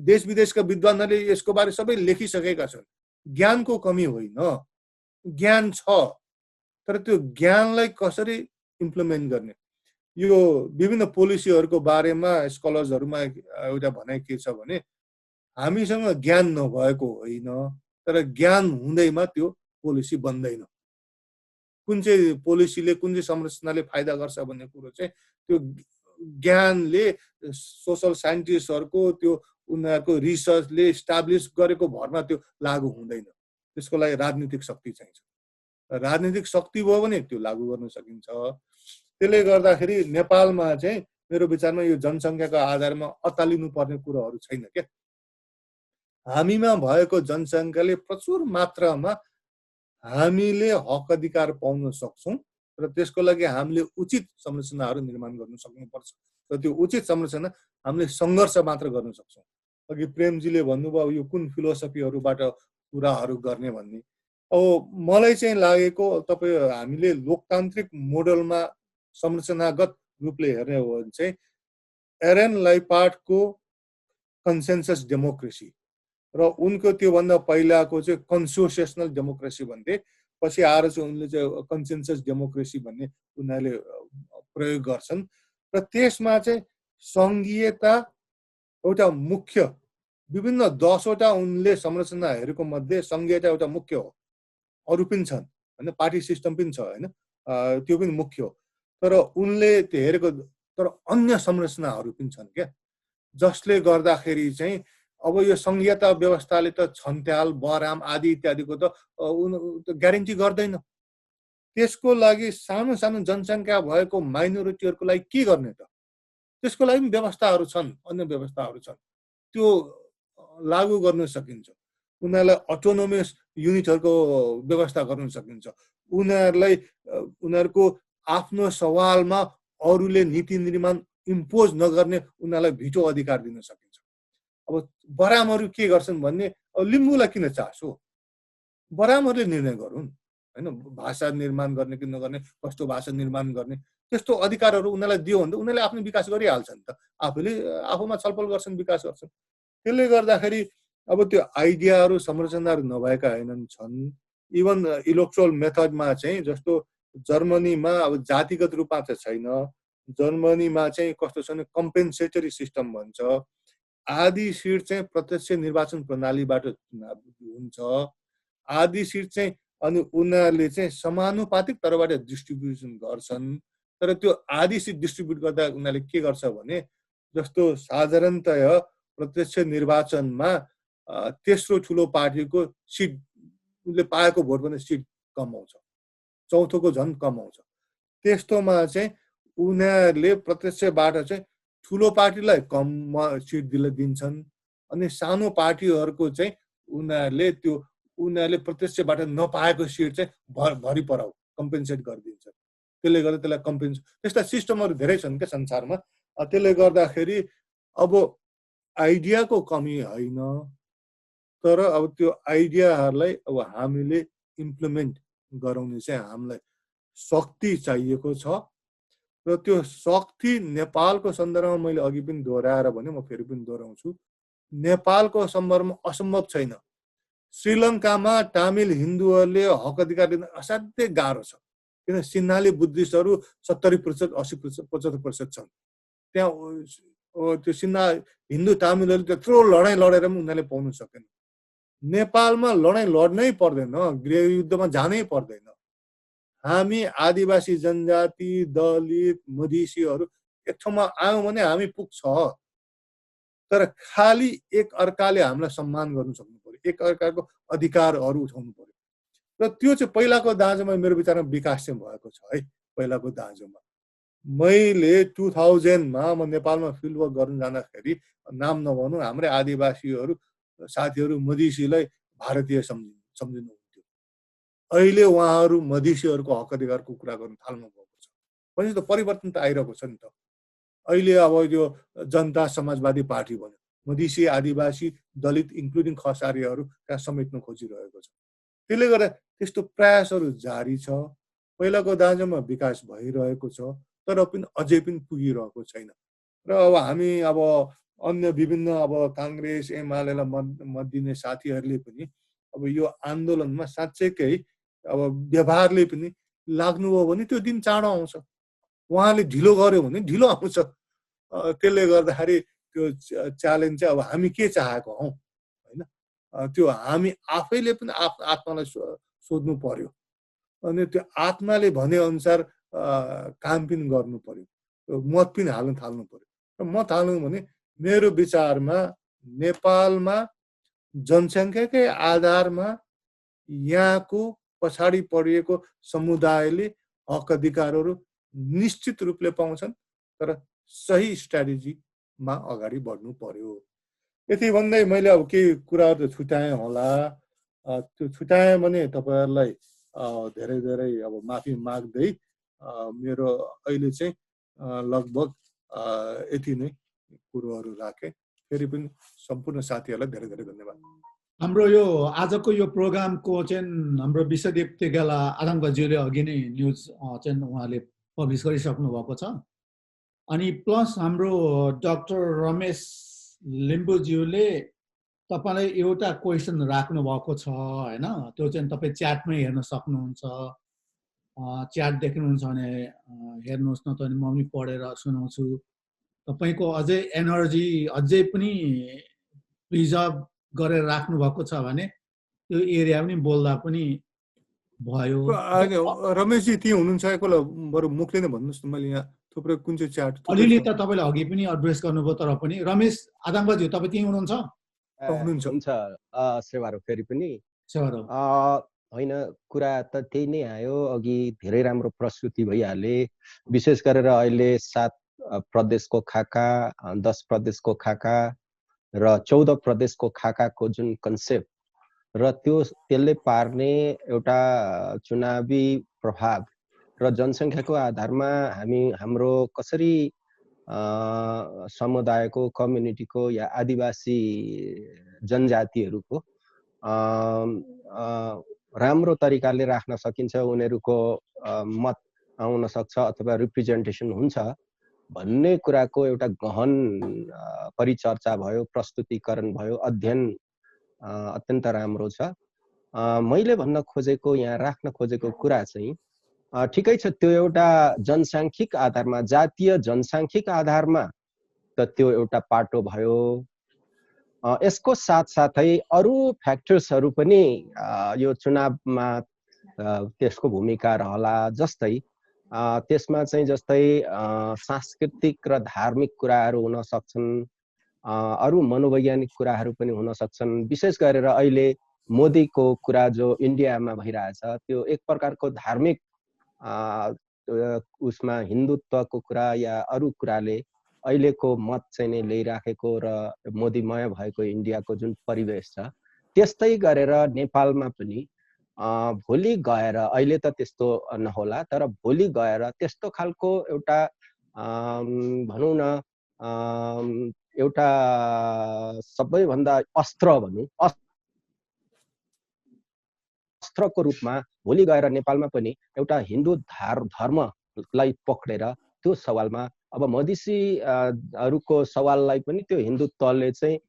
देश विदेशका विद्वानहरूले यसको बारे सबै लेखिसकेका छन्। ज्ञानको कमी होइन, ज्ञान छ, तर त्यो ज्ञानलाई कसरी इम्प्लिमेन्ट गर्ने, यो विभिन्न पोलिसीहरूको बारेमा स्कलर्सहरूमा एउटा भनाइ के छ भने हामीसँग ज्ञान नभएको होइन, तर ज्ञान हुँदैमा त्यो पोलिसी बन्दैन। कुन चाहिँ पोलिसीले कुन चाहिँ संरचनाले फाइदा गर्छ भन्ने कुरो चाहिँ त्यो ज्ञानले सोसल साइन्टिस्टहरूको त्यो उनीहरूको रिसर्चले इस्टाब्लिस गरेको भरमा त्यो लागू हुँदैन। त्यसको लागि राजनीतिक शक्ति चाहिन्छ। राजनीतिक शक्ति भयो भने त्यो लागू गर्न सकिन्छ। त्यसले गर्दाखेरि नेपालमा चाहिँ मेरो विचारमा यो जनसङ्ख्याको आधारमा अत्तालिनु पर्ने कुरोहरू छैन क्या। हामीमा भएको जनसङ्ख्याले प्रचुर मात्रामा हामीले हक अधिकार पाउन सक्छौँ र त्यसको लागि हामीले उचित संरचनाहरू निर्माण गर्न सक्नुपर्छ र त्यो उचित संरचना हामीले सङ्घर्ष मात्र गर्न सक्छौँ। अघि प्रेमजीले भन्नुभयो यो कुन फिलोसफीहरूबाट कुराहरू गर्ने भन्ने। अब मलाई चाहिँ लागेको तपाईँ हामीले लोकतान्त्रिक मोडलमा संरचनागत रूपले हेर्ने हो भने चाहिँ एरेन लाइपार्टको कन्सेन्सस डेमोक्रेसी र उनको त्योभन्दा पहिलाको चाहिँ कन्सोसिएसनल डेमोक्रेसी भन्थे, पछि आएर चाहिँ उनले चाहिँ कन्सेन्सस डेमोक्रेसी भन्ने उनीहरूले प्रयोग गर्छन् र त्यसमा चाहिँ सङ्घीयता एउटा मुख्य, विभिन्न 10वटा उनले संरचनाहरूको मध्ये सङ्घीयता एउटा मुख्य हो। अरू पनि छन् होइन, पार्टी सिस्टम पनि छ होइन, त्यो पनि मुख्य हो, तर उनले त्यो हेरेको तर अन्य संरचनाहरू पनि छन् क्या, जसले गर्दाखेरि चाहिँ अब यो सङ्घीयता व्यवस्थाले त छन्त्याल, बराम आदि इत्यादिको त ग्यारेन्टी गर्दैन। त्यसको लागि सानो सानो जनसङ्ख्या भएको माइनोरिटीहरूको लागि के गर्ने त? त्यसको लागि पनि व्यवस्थाहरू छन्, अन्य व्यवस्थाहरू छन्, त्यो लागू गर्न सकिन्छ। उनीहरूलाई अटोनोमस युनिटहरूको व्यवस्था गर्न सकिन्छ। उनीहरूलाई उनीहरूको आफ्नो सवालमा अरूले नीति निर्माण इम्पोज नगर्ने उनीहरूलाई भिटो अधिकार दिन सकिन्छ। अब बरामहरू के गर्छन् भन्ने, अब लिम्बूलाई किन चासो? बरामहरूले निर्णय गरून् होइन, भाषा निर्माण गर्ने कि नगर्ने, कस्तो भाषा निर्माण गर्ने, त्यस्तो अधिकारहरू उनीहरूलाई दियो भने त उनीहरूले आफ्नो विकास गरिहाल्छन् त, आफूले आफूमा छलफल गर्छन्, विकास गर्छन्। त्यसले गर्दाखेरि अब त्यो आइडियाहरू संरचनाहरू नभएका होइनन् छन्। इभन इलेक्ट्रोल मेथडमा चाहिँ जस्तो जर्मनीमा अब जातिगत रूपमा चाहिँ छैन, जर्मनीमा चाहिँ कस्तो छ भने कम्पेन्सेटरी सिस्टम भन्छ, आधी सिट चाहिँ प्रत्यक्ष निर्वाचन प्रणालीबाट हुन्छ, आधी सिट चाहिँ अनि उनीहरूले चाहिँ समानुपातिक तर्फबाट डिस्ट्रिब्युसन गर्छन्। तर त्यो आधी सिट डिस्ट्रिब्युट गर्दा उनीहरूले के गर्छ भने जस्तो साधारणतया प्रत्यक्ष निर्वाचनमा तेस्रो ठुलो पार्टीको सिट उसले पाएको भोटभन्दा सिट कम आउँछ, चौथोको झन् कम आउँछ। त्यस्तोमा चाहिँ उनीहरूले प्रत्यक्षबाट चाहिँ ठुलो पार्टीलाई कम सिट दिन्छन् अनि सानो पार्टीहरूको चाहिँ उनीहरूले प्रत्यक्षबाट नपाएको सिट चाहिँ भरि पराउ कम्पेन्सेट गरिदिन्छ। त्यसले गर्दा त्यसलाई त्यस्ता सिस्टमहरू धेरै छन् क्या संसारमा। त्यसले गर्दाखेरि अब आइडियाको कमी होइन, तर अब त्यो आइडियाहरूलाई अब हामीले इम्प्लिमेन्ट गराउने चाहिँ हामीलाई शक्ति चाहिएको छ र त्यो शक्ति नेपालको सन्दर्भमा मैले अघि पनि दोहोऱ्याएर भने, म फेरि पनि दोहोऱ्याउँछु, नेपालको सन्दर्भमा असम्भव छैन। श्रीलङ्कामा तामिल हिन्दूहरूले हक अधिकार दिन असाध्यै गाह्रो छ, किन सिन्हाली बुद्धिस्टहरू 70%, 80%, 75% छन् त्यहाँ। त्यो सिन्हा हिन्दू तामिलहरूले त्यत्रो लडाइँ लडेर पनि उनीहरूले पाउनु सकेन। नेपालमा लडाइँ लड्नै पर्दैन, गृहयुद्धमा जानै पर्दैन। हामी आदिवासी जनजाति, दलित, मधेसीहरू एक ठाउँमा आयौँ भने हामी पुग्छ, तर खालि एक अर्काले हामीलाई सम्मान गर्नु सक्नु पर्यो, एक अर्काको अधिकारहरू उठाउनु पर्यो। र त्यो चाहिँ पहिलाको दाँजोमा मेरो विचारमा विकास चाहिँ भएको छ है। पहिलाको दाँजोमा मैले 2000मा म नेपालमा फिल्ड वर्क गर्न जाँदाखेरि, नाम नभनौँ, हाम्रै आदिवासीहरू साथीहरू मधेसीलाई भारतीय सम्झिनुहुन्थ्यो। अहिले उहाँहरू मधेसीहरूको हक अधिकारको कुरा गर्न थाल्नु भएको छ। भनेपछि त परिवर्तन त आइरहेको छ नि त। अहिले अब यो जनता समाजवादी पार्टी भन्यो, मधेसी, आदिवासी, दलित इन्क्लुडिङ खसारीहरू त्यहाँ समेट्न खोजिरहेको छ। त्यसले गर्दा त्यस्तो प्रयासहरू जारी छ। पहिलाको दाँजोमा विकास भइरहेको छ, तर पनि अझै पनि पुगिरहेको छैन। र अब हामी अब अन्य विभिन्न अब काङ्ग्रेस एमालेलाई मत दिने साथीहरूले पनि अब यो आन्दोलनमा साँच्चैकै अब व्यवहारले पनि लाग्नुभयो भने त्यो दिन चाँडो आउँछ। उहाँले ढिलो गर्यो भने ढिलो आउँछ। त्यसले गर्दाखेरि त्यो च्यालेन्ज चाहिँ अब हामी के चाहेको हौ होइन, त्यो हामी आफैले पनि आत्मालाई सोध्नु पर्यो। अनि त्यो आत्माले भने अनुसार काम पनि गर्नु पर्यो, मत पनि हाल्न थाल्नु पर्यो। र मत हाल्नु भने मेरो विचारमा नेपालमा जनसङ्ख्याकै आधारमा यहाँको पछाडि परेको समुदायले हक अधिकारहरू निश्चित रूपले पाउँछन्, तर सही स्ट्राटेजीमा अगाडि बढ्नु पर्यो। यति भन्दै मैले अब केही कुराहरू त छुट्याएँ होला। त्यो छुट्याएँ भने तपाईँहरूलाई धेरै धेरै अब माफी माग्दै मेरो अहिले चाहिँ लगभग यति नै कुरोहरू राखेँ। फेरि पनि सम्पूर्ण साथीहरूलाई धेरै धेरै धन्यवाद। हाम्रो यो आजको यो प्रोग्रामको चाहिँ हाम्रो विश्वदीप तेगाला आदङ्गज्यूले अघि नै न्युज चाहिँ उहाँले पब्लिस गरिसक्नु भएको छ। अनि प्लस हाम्रो डाक्टर रमेश लिम्बुज्यूले तपाईँलाई एउटा क्वेसन राख्नु भएको छ होइन, त्यो चाहिँ तपाईँ च्याटमै हेर्न सक्नुहुन्छ। च्याट देख्नुहुन्छ भने हेर्नुहोस् न त, म पनि पढेर सुनाउँछु। तपाईँको अझै एनर्जी अझै पनि प्रिजर्भ गरेर राख्नु भएको छ भने त्यो एरिया पनि बोल्दा पनि भयो। रमेशजी त्यही हुनुहुन्छ, एकपल्ट बरु मुखले नै भन्नुहोस् न। मैले यहाँ थुप्रै कुन चाहिँ च्याट अलिअलि त तपाईँले अघि पनि एड्रेस गर्नुभयो, तर पनि रमेश आदङ्गज्यू तपाईँ त्यहीँ हुनुहुन्छ? हुन्छ सेवारो फेरि पनि सेवारो होइन, कुरा त त्यही नै आयो। अघि धेरै राम्रो प्रस्तुति भइहाले। विशेष गरेर अहिले 7 प्रदेशको खाका, 10 प्रदेशको खाका र 14 प्रदेशको खाकाको जुन कन्सेप्ट र त्यसले पार्ने एउटा चुनावी प्रभाव र जनसङ्ख्याको आधारमा हाम्रो कसरी समुदायको, कम्युनिटीको या आदिवासी जनजातिहरूको राम्रो तरिकाले राख्न सकिन्छ, उनीहरूको मत आउन सक्छ अथवा रिप्रेजेन्टेसन हुन्छ भन्ने कुराको एउटा गहन परिचर्चा भयो, प्रस्तुतिकरण भयो, अध्ययन अत्यन्त राम्रो छ। मैले भन्न खोजेको, यहाँ राख्न खोजेको कुरा चाहिँ ठिकै छ, त्यो एउटा जनसाङ्ख्यिक आधारमा, जातीय जनसाङ्ख्यिक आधारमा त त्यो एउटा पाटो भयो। यसको साथसाथै अरू फ्याक्टर्सहरू पनि यो चुनावमा त्यसको भूमिका रहला। जस्तै त्यसमा चाहिँ सांस्कृतिक र धार्मिक कुराहरू हुन सक्छन्, अरू मनोवैज्ञानिक कुराहरू पनि हुन सक्छन्। विशेष गरेर अहिले मोदीको कुरा जो इन्डियामा भइरहेछ, त्यो एक प्रकारको धार्मिक उसमा हिन्दुत्वको कुरा या अरू कुराले अहिलेको मत चाहिँ नै ल्याइराखेको र मोदीमय भएको इन्डियाको जुन परिवेश छ, त्यस्तै गरेर नेपालमा पनि भोलि गएर, अहिले त त्यस्तो नहोला, तर भोलि गएर त्यस्तो खालको एउटा भनौँ न एउटा सबैभन्दा अस्त्र भनौँ, अस्त्रको रूपमा भोलि गएर नेपालमा पनि एउटा हिन्दू धर्मलाई पक्रेर त्यो सवालमा अब मधेसीहरूको सवाललाई पनि त्यो हिन्दुत्वले चाहिँ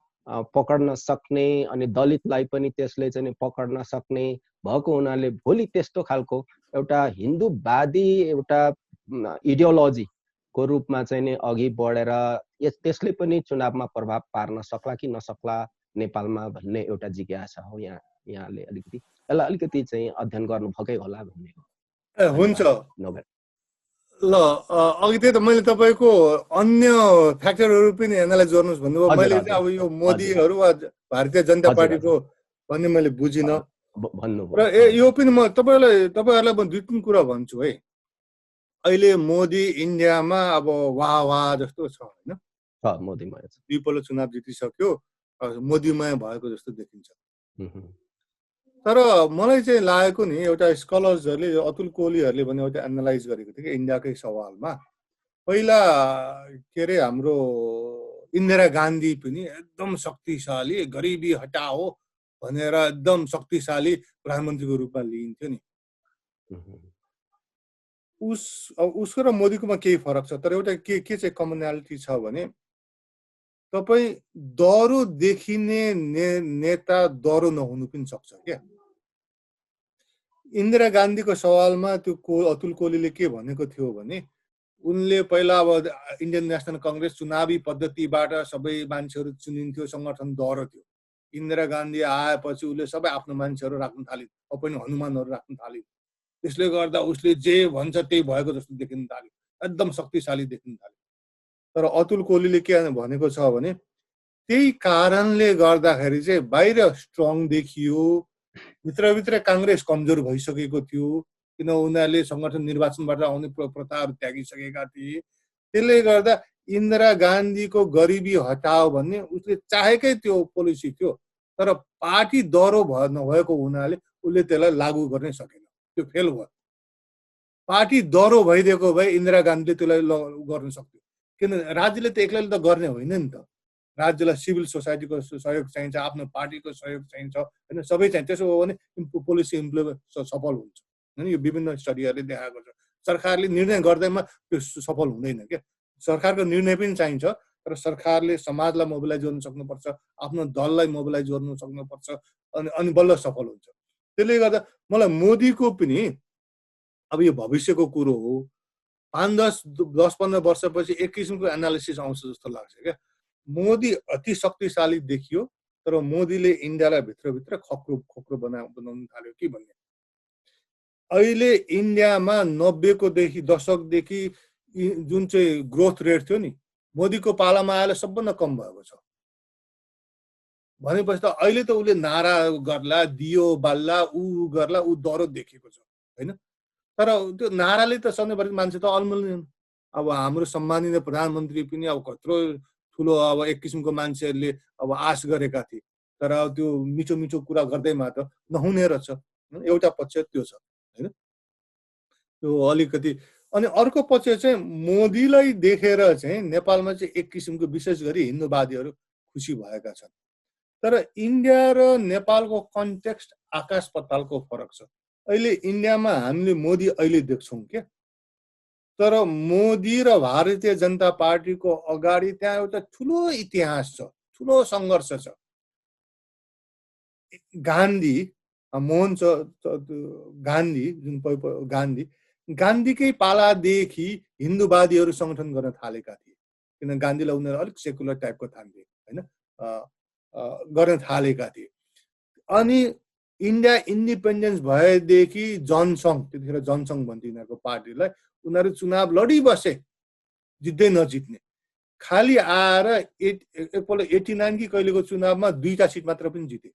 पकड्न सक्ने अनि दलितलाई पनि त्यसले चाहिँ पकड्न सक्ने भएको हुनाले भोलि त्यस्तो खालको एउटा हिन्दूवादी एउटा इडियोलोजीको रूपमा चाहिँ नि अघि बढेर त्यसले पनि चुनावमा प्रभाव पार्न सक्ला कि नसक्ला नेपालमा भन्ने एउटा जिज्ञासा हो। यहाँले अलिकति यसलाई अलिकति चाहिँ अध्ययन गर्नुभएकै होला भन्ने हो। हुन्छ ल, अघि त्यही त मैले तपाईँको अन्य फ्याक्टरहरू पनि एनालाइज गर्नुहोस् भन्नुभयो। मैले चाहिँ अब यो मोदीहरू वा भारतीय जनता पार्टीको भन्ने मैले बुझिनँ र यो पनि म तपाईँहरूलाई पनि 2-3 कुरा भन्छु है। अहिले मोदी इन्डियामा अब वाह जस्तो छ होइन, मोदीमय 2 पल्ट चुनाव जितिसक्यो, मोदीमय भएको जस्तो देखिन्छ। तर मलाई चाहिँ लागेको नि एउटा स्कलर्सहरूले अतुल कोहलीहरूले भने एउटा एनालाइज गरेको थियो कि इन्डियाकै सवालमा पहिला के अरे हाम्रो इन्दिरा गान्धी पनि एकदम शक्तिशाली गरिबी हटाओ भनेर एकदम शक्तिशाली प्रधानमन्त्रीको रूपमा लिइन्थ्यो नि उसको र मोदीकोमा केही फरक छ तर एउटा के चाहिँ कमनलिटी छ भने तपाईँ डह्रो देखिने नेता डह्रो नहुनु पनि सक्छ क्या इन्दिरा गान्धीको सवालमा त्यो अतुल कोहलीले के भनेको थियो भने उनले पहिला अब इन्डियन नेसनल कङ्ग्रेस चुनावी पद्धतिबाट सबै मान्छेहरू चुनिन्थ्यो संगठन डह्रो थियो इन्दिरा गान्धी आएपछि उसले सबै आफ्नो मान्छेहरू राख्न थालिन् पनि हनुमानहरू राख्न थालिन् त्यसले गर्दा उसले जे भन्छ त्यही भएको जस्तो देखिन थाल्यो एकदम शक्तिशाली देखिन थाल्यो तर अतुल कोहलीले के भनेको छ भने त्यही कारणले गर्दाखेरि चाहिँ बाहिर स्ट्रङ देखियो भित्रभित्र काङ्ग्रेस कमजोर भइसकेको थियो किन उनीहरूले सङ्गठन निर्वाचनबाट आउने प्रथाहरू त्यागिसकेका थिए त्यसले गर्दा इन्दिरा गान्धीको गरिबी हटाओ भन्ने उसले चाहेकै त्यो पोलिसी थियो तर पार्टी डह्रो नभएको हुनाले उसले त्यसलाई लागू गर्नै सकेन त्यो फेल भयो पार्टी डह्रो भइदिएको भए इन्दिरा गान्धीले त्यसलाई गर्न सक्थ्यो किन राज्यले त एक्लैले त गर्ने होइन नि त राज्यलाई सिभिल सोसाइटीको सहयोग चाहिन्छ आफ्नो पार्टीको सहयोग चाहिन्छ होइन सबै चाहिन्छ त्यसो हो भने पोलिसी इम्प्लिमेन्ट सफल हुन्छ होइन यो विभिन्न स्टडीहरूले देखाएको छ सरकारले निर्णय गर्दैमा त्यो सफल हुँदैन क्या सरकारको निर्णय पनि चाहिन्छ तर सरकारले समाजलाई मोबिलाइज गर्न सक्नुपर्छ आफ्नो दललाई मोबिलाइज गर्न सक्नुपर्छ अनि बल्ल सफल हुन्छ त्यसले गर्दा मलाई मोदीको पनि अब यो भविष्यको कुरो हो 5-10-15 वर्षपछि एक किसिमको एनालिसिस आउँछ जस्तो लाग्छ क्या मोदी अति शक्तिशाली देखियो तर मोदीले इन्डियालाई भित्रभित्र खोक्रो बनाउन थाल्यो कि भन्ने अहिले इन्डियामा 90को दशकदेखि जुन चाहिँ ग्रोथ रेट थियो नि मोदीको पालामा आएर सबभन्दा कम भएको छ भनेपछि त अहिले त उसले नारा गर्ला दियो बाल्ला ऊ गर्ला ऊ डह्रो देखेको छ होइन तर त्यो नाराले त सधैँभरि मान्छे त अल्मलिँदैन अब हाम्रो सम्मानित प्रधानमन्त्री पनि अब कत्रो ठुलो अब एक किसिमको मान्छेहरूले अब आश गरेका थिए तर त्यो मिठो मिठो कुरा गर्दैमा त नहुने रहेछ एउटा पक्ष त्यो छ होइन त्यो अलिकति अनि अर्को पक्ष चाहिँ मोदीलाई देखेर चाहिँ नेपालमा चाहिँ एक किसिमको विशेष गरी हिन्दूवादीहरू खुसी भएका छन् तर इन्डिया र नेपालको कन्टेक्स्ट आकाश पातालको फरक छ अहिले इन्डियामा हामीले मोदी अहिले देख्छौँ के तर मोदी र भारतीय जनता पार्टीको अगाडि त्यहाँ एउटा ठुलो इतिहास छ ठुलो सङ्घर्ष छ गान्धी मोहन गान्धी जुन गान्धीकै पालादेखि हिन्दूवादीहरू सङ्गठन गर्न थालेका थिए किन गान्धीलाई उनीहरू अलिक सेकुलर टाइपको ठान्थे होइन गर्न थालेका थिए अनि इन्डिया इन्डिपेन्डेन्स भएदेखि जनसङ्घ त्यतिखेर जनसङ्घ भन्थ्यो यिनीहरूको पार्टीलाई उनीहरू चुनाव लडिबसे जित्दै नजित्ने खालि आएर एकपल्ट 89 कि कहिलेको चुनावमा 2टा सिट मात्र पनि जिते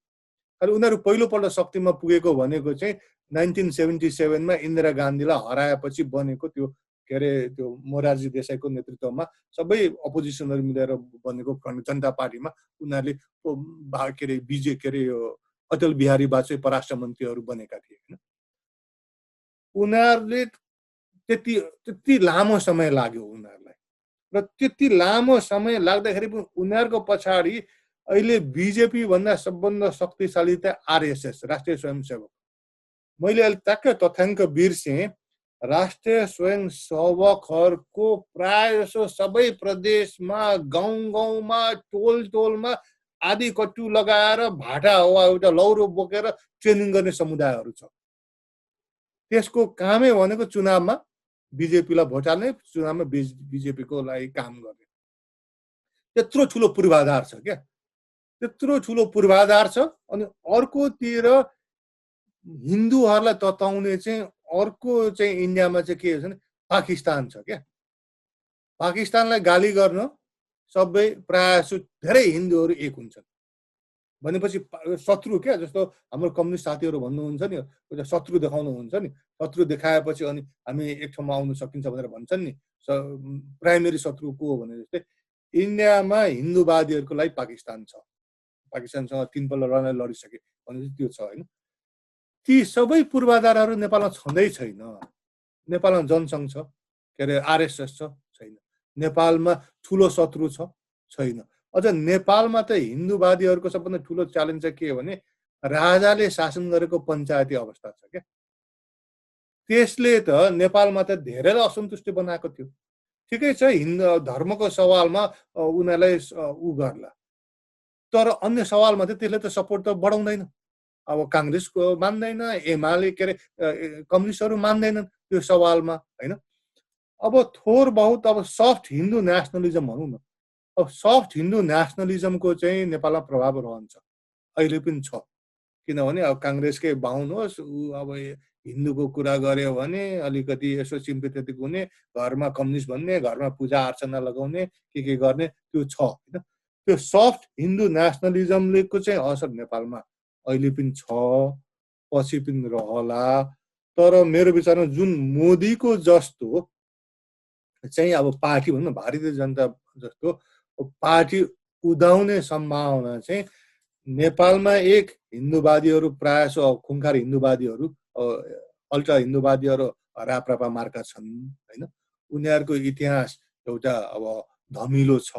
अनि उनीहरू पहिलोपल्ट शक्तिमा पुगेको भनेको चाहिँ 1977 मा इन्दिरा गान्धीलाई हराएपछि बनेको त्यो के अरे त्यो मोरारजी देसाईको नेतृत्वमा सबै अपोजिसनहरू मिलेर बनेको जनता पार्टीमा उनीहरूले के अरे के अरे अटल बिहारी वाजपेयी परराष्ट्र मन्त्रीहरू बनेका थिए होइन उनीहरूले त्यति लामो समय लाग्यो उनीहरूलाई र त्यति लामो समय लाग्दाखेरि पनि उनीहरूको पछाडि अहिले बिजेपी भन्दा सबभन्दा शक्तिशाली त आरएसएस राष्ट्रिय स्वयंसेवक मैले अहिले ट्याक्कै तथ्याङ्क बिर्सेँ राष्ट्रिय स्वयंसेवकहरूको प्राय सबै प्रदेशमा गाउँमा टोलमा आदि कट्टु लगाएर भाटा वा एउटा लौरो बोकेर ट्रेनिङ गर्ने समुदायहरू छ त्यसको कामै भनेको चुनावमा बिजेपीलाई भोट हाल्ने चुनावमा बिजेपीको लागि काम गर्ने त्यत्रो ठुलो पूर्वाधार छ क्या त्यत्रो ठुलो पूर्वाधार छ अनि अर्कोतिर हिन्दूहरूलाई तताउने चाहिँ अर्को चाहिँ इन्डियामा चाहिँ के छ भने पाकिस्तान छ क्या पाकिस्तानलाई गाली गर्न सबै प्रायः धेरै हिन्दूहरू एक हुन्छन् भनेपछि शत्रु क्या जस्तो हाम्रो कम्युनिस्ट साथीहरू भन्नुहुन्छ नि एउटा शत्रु देखाउनुहुन्छ नि शत्रु देखाएपछि अनि हामी एक ठाउँमा आउन सकिन्छ भनेर भन्छन् नि प्राइमेरी शत्रु को हो भने जस्तै इन्डियामा हिन्दूवादीहरूको लागि पाकिस्तान छ पाकिस्तानसँग 3 पल्ट लडिसके भनेपछि त्यो छ होइन ती सबै पूर्वाधारहरू नेपालमा छँदै छैन। नेपालमा जनसङ्घ छ, के अरे आरएसएस छ, छैन। नेपालमा ठुलो शत्रु छ, छैन। अझ नेपालमा त हिन्दूवादीहरूको सबभन्दा ठुलो च्यालेन्ज चाहिँ के हो भने राजाले शासन गरेको पञ्चायती अवस्था छ क्या। त्यसले त नेपालमा त धेरैलाई असन्तुष्टि बनाएको थियो। ठिकै छ, हिन्दू धर्मको सवालमा उनीहरूलाई उ गर्ला, तर अन्य सवालमा त त्यसले त सपोर्ट त बढाउँदैन। अब काङ्ग्रेसको मान्दैन, एमाले के अरे कम्युनिस्टहरू मान्दैनन् त्यो सवालमा, होइन। अब थोर बहुत अब सफ्ट हिन्दू नेसनलिजम भनौँ न, अब सफ्ट हिन्दू नेसनलिजमको चाहिँ नेपालमा प्रभाव रहन्छ, अहिले पनि छ। किनभने अब काङ्ग्रेसकै बाहुन होस्, ऊ अब हिन्दूको कुरा गर्यो भने अलिकति यसो सिम्पेथेटिक हुने, घरमा कम्युनिस्ट भन्ने, घरमा पूजा अर्चना लगाउने, के गर्ने, त्यो छ, होइन। त्यो सफ्ट हिन्दू नेसनलिजमको चाहिँ असर नेपालमा अहिले पनि छ, पछि पनि रहला। तर मेरो विचारमा जुन मोदीको जस्तो चाहिँ अब पार्टी भनौँ न, भारतीय जनता जस्तो पार्टी उदाउने सम्भावना चाहिँ नेपालमा एक हिन्दूवादीहरू प्रायः सो खुङ्खार हिन्दूवादीहरू, अल्ट्रा हिन्दूवादीहरू राप्रपा मार्का छन्, होइन। उनीहरूको इतिहास एउटा अब धमिलो छ।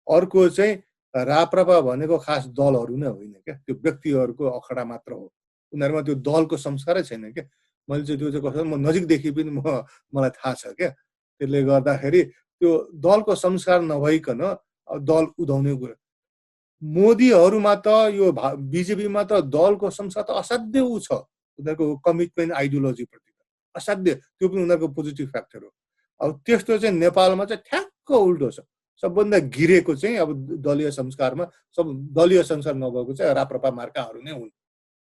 अर्को चाहिँ राप्रपा भनेको खास दलहरू नै होइन क्या, त्यो व्यक्तिहरूको अखडा मात्र हो। उनीहरूमा त्यो दलको संस्कारै छैन क्या। मैले चाहिँ त्यो चाहिँ कसो म नजिकदेखि पनि मलाई थाहा छ क्या। त्यसले गर्दाखेरि त्यो दलको संस्कार नभइकन दल उदाउने कुरा। मोदीहरूमा त यो बिजेपीमा त दलको संस्कार त असाध्य ऊ छ, उनीहरूको कमिटमेन्ट आइडियोलोजीप्रति असाध्य, त्यो पनि उनीहरूको पोजिटिभ फ्याक्टर हो। अब त्यस्तो चाहिँ नेपालमा चाहिँ ठ्याक्क उल्टो छ। सबभन्दा गिरेको चाहिँ अब दलीय संस्कारमा, सब दलीय संस्कार नभएको चाहिँ राप्रपा मार्काहरू नै हुन्।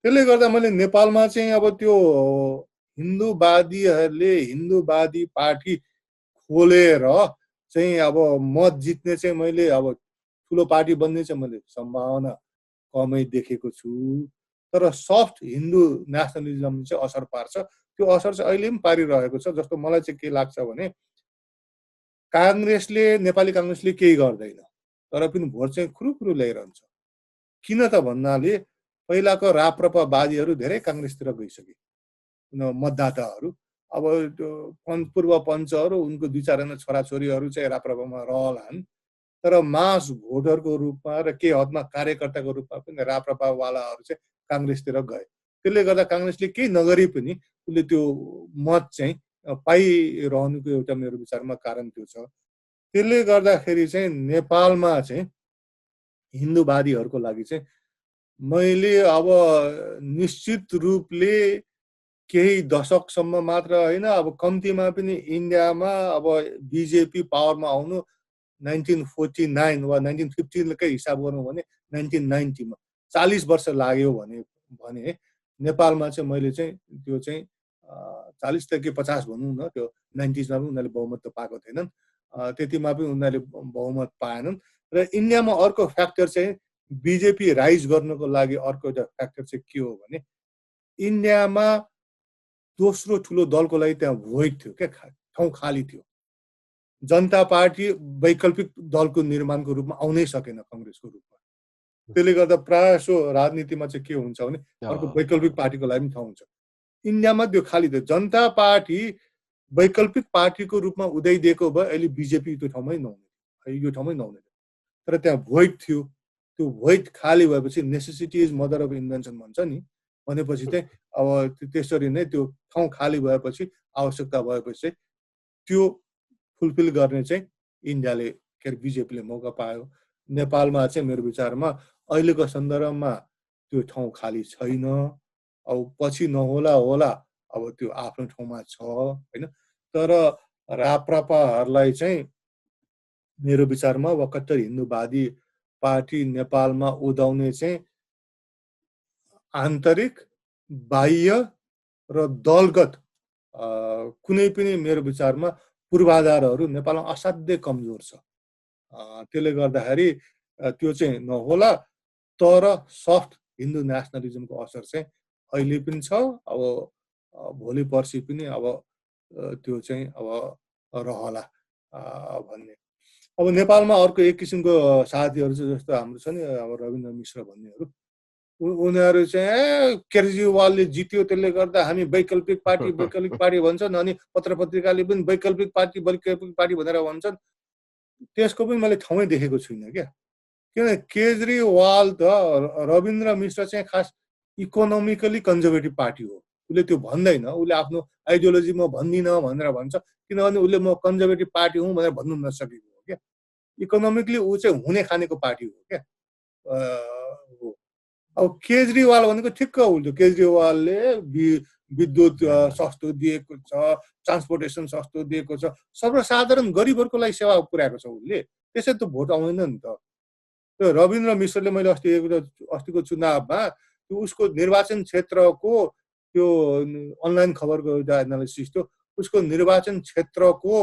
त्यसले गर्दा मैले नेपालमा चाहिँ अब त्यो हिन्दूवादीहरूले हिन्दूवादी पार्टी खोलेर चाहिँ अब मत जित्ने चाहिँ मैले अब ठुलो पार्टी बन्ने चाहिँ मैले सम्भावना कमै देखेको छु। तर सफ्ट हिन्दू नेसनलिजम चाहिँ असर पार्छ। त्यो असर चाहिँ अहिले पनि पारिरहेको छ। जस्तो मलाई चाहिँ के लाग्छ भने काङ्ग्रेसले, नेपाली काङ्ग्रेसले केही गर्दैन, तर पनि भोट चाहिँ खुरुखुरु ल्याइरहन्छ। किन त भन्नाले पहिलाको राप्रपावादीहरू धेरै काङ्ग्रेसतिर गइसके, मतदाताहरू। अब त्यो पूर्व पञ्चहरू, उनको 2-4जना छोराछोरीहरू चाहिँ राप्रपामा रहलान्, तर मास भोटरको रूपमा र के हदमा कार्यकर्ताको रूपमा पनि राप्रपावालाहरू चाहिँ काङ्ग्रेसतिर गए। त्यसले गर्दा काङ्ग्रेसले केही नगरी पनि उसले त्यो मत चाहिँ पाइरहनुको एउटा मेरो विचारमा कारण त्यो छ। त्यसले गर्दाखेरि चाहिँ नेपालमा चाहिँ हिन्दूवादीहरूको लागि चाहिँ मैले अब निश्चित रूपले केही दशकसम्म मात्र होइन, अब कम्तीमा पनि इन्डियामा अब बिजेपी पावरमा आउनु 1949 वा 1950कै हिसाब गर्नु भने 1990मा 40 वर्ष लाग्यो भने नेपालमा चाहिँ मैले चाहिँ त्यो चाहिँ 40 त के 50 भनौँ न, त्यो 90sमा पनि उनीहरूले बहुमत त पाएको थिएनन्, त्यतिमा पनि उनीहरूले बहुमत पाएनन्। र इन्डियामा अर्को फ्याक्टर चाहिँ बिजेपी राइज गर्नको लागि अर्को एउटा फ्याक्टर चाहिँ के हो भने इन्डियामा दोस्रो ठुलो दलको लागि त्यहाँ भोइड थियो क्या, ठाउँ खाली थियो। जनता पार्टी वैकल्पिक दलको निर्माणको रूपमा आउनै सकेन कङ्ग्रेसको रूपमा। त्यसले गर्दा प्रायः सो राजनीतिमा चाहिँ के हुन्छ भने अर्को वैकल्पिक पार्टीको लागि पनि ठाउँ हुन्छ। इन्डियामा त्यो खाली थियो। जनता पार्टी वैकल्पिक पार्टीको रूपमा उदाइदिएको भए अहिले बिजेपी त्यो ठाउँमै नहुने, यो ठाउँमै नहुने। तर त्यहाँ भोइड थियो। त्यो भोइड खाली भएपछि necessity is mother of invention भन्छ नि, भनेपछि चाहिँ अब त्यसरी नै त्यो ठाउँ खाली भएपछि, आवश्यकता भएपछि चाहिँ त्यो फुलफिल गर्ने चाहिँ इन्डियाले के अरे बिजेपीले मौका पायो। नेपालमा चाहिँ मेरो विचारमा अहिलेको सन्दर्भमा त्यो ठाउँ खाली छैन। अब पछि नहोला होला, अब त्यो आफ्नो ठाउँमा छ, होइन। तर राप्रपाहरूलाई चाहिँ मेरो विचारमा वा कट्टर हिन्दूवादी पार्टी नेपालमा उदाउने चाहिँ आन्तरिक, बाह्य र दलगत कुनै पनि मेरो विचारमा पूर्वाधारहरू नेपालमा असाध्यै कमजोर छ। त्यसले गर्दाखेरि त्यो चाहिँ नहोला। तर सफ्ट हिन्दू नेसनलिजमको असर चाहिँ अहिले पनि छ, अब भोलि पर्सि पनि अब त्यो चाहिँ अब रहला भन्ने। अब नेपालमा अर्को एक किसिमको साथीहरू चाहिँ जस्तो हाम्रो छ नि, अब रविन्द्र मिश्र भन्नेहरू, उनीहरू चाहिँ केजरीवालले जित्यो त्यसले गर्दा हामी वैकल्पिक पार्टी भन्छन्, अनि पत्र पत्रिकाले पनि वैकल्पिक पार्टी भनेर भन्छन्। त्यसको पनि मैले ठाउँमै देखेको छुइनँ क्या। किनभने केजरीवाल त रविन्द्र मिश्र चाहिँ खास इकोनोमिकली कन्जर्भेटिभ पार्टी हो। उसले त्यो भन्दैन, उसले आफ्नो आइडियोलोजी म भन्दिनँ भनेर भन्छ, किनभने उसले म कन्जर्भेटिभ पार्टी हुँ भनेर भन्नु नसकेको हो क्या। इकोनोमिकली ऊ चाहिँ हुने खानेको पार्टी हो क्या। अब केजरीवाल भनेको ठिक्क उल्टो। केजरीवालले विद्युत सस्तो दिएको छ, ट्रान्सपोर्टेसन सस्तो दिएको छ, सर्वसाधारण गरिबहरूको लागि सेवा पुर्याएको छ उसले। त्यसै त भोट आउँदैन नि त। त्यो रविन्द्र मिश्रले मैले अस्तिको चुनावमा त्यो उसको निर्वाचन क्षेत्रको त्यो अनलाइन खबरको एउटा एनालिसिस थियो, उसको निर्वाचन क्षेत्रको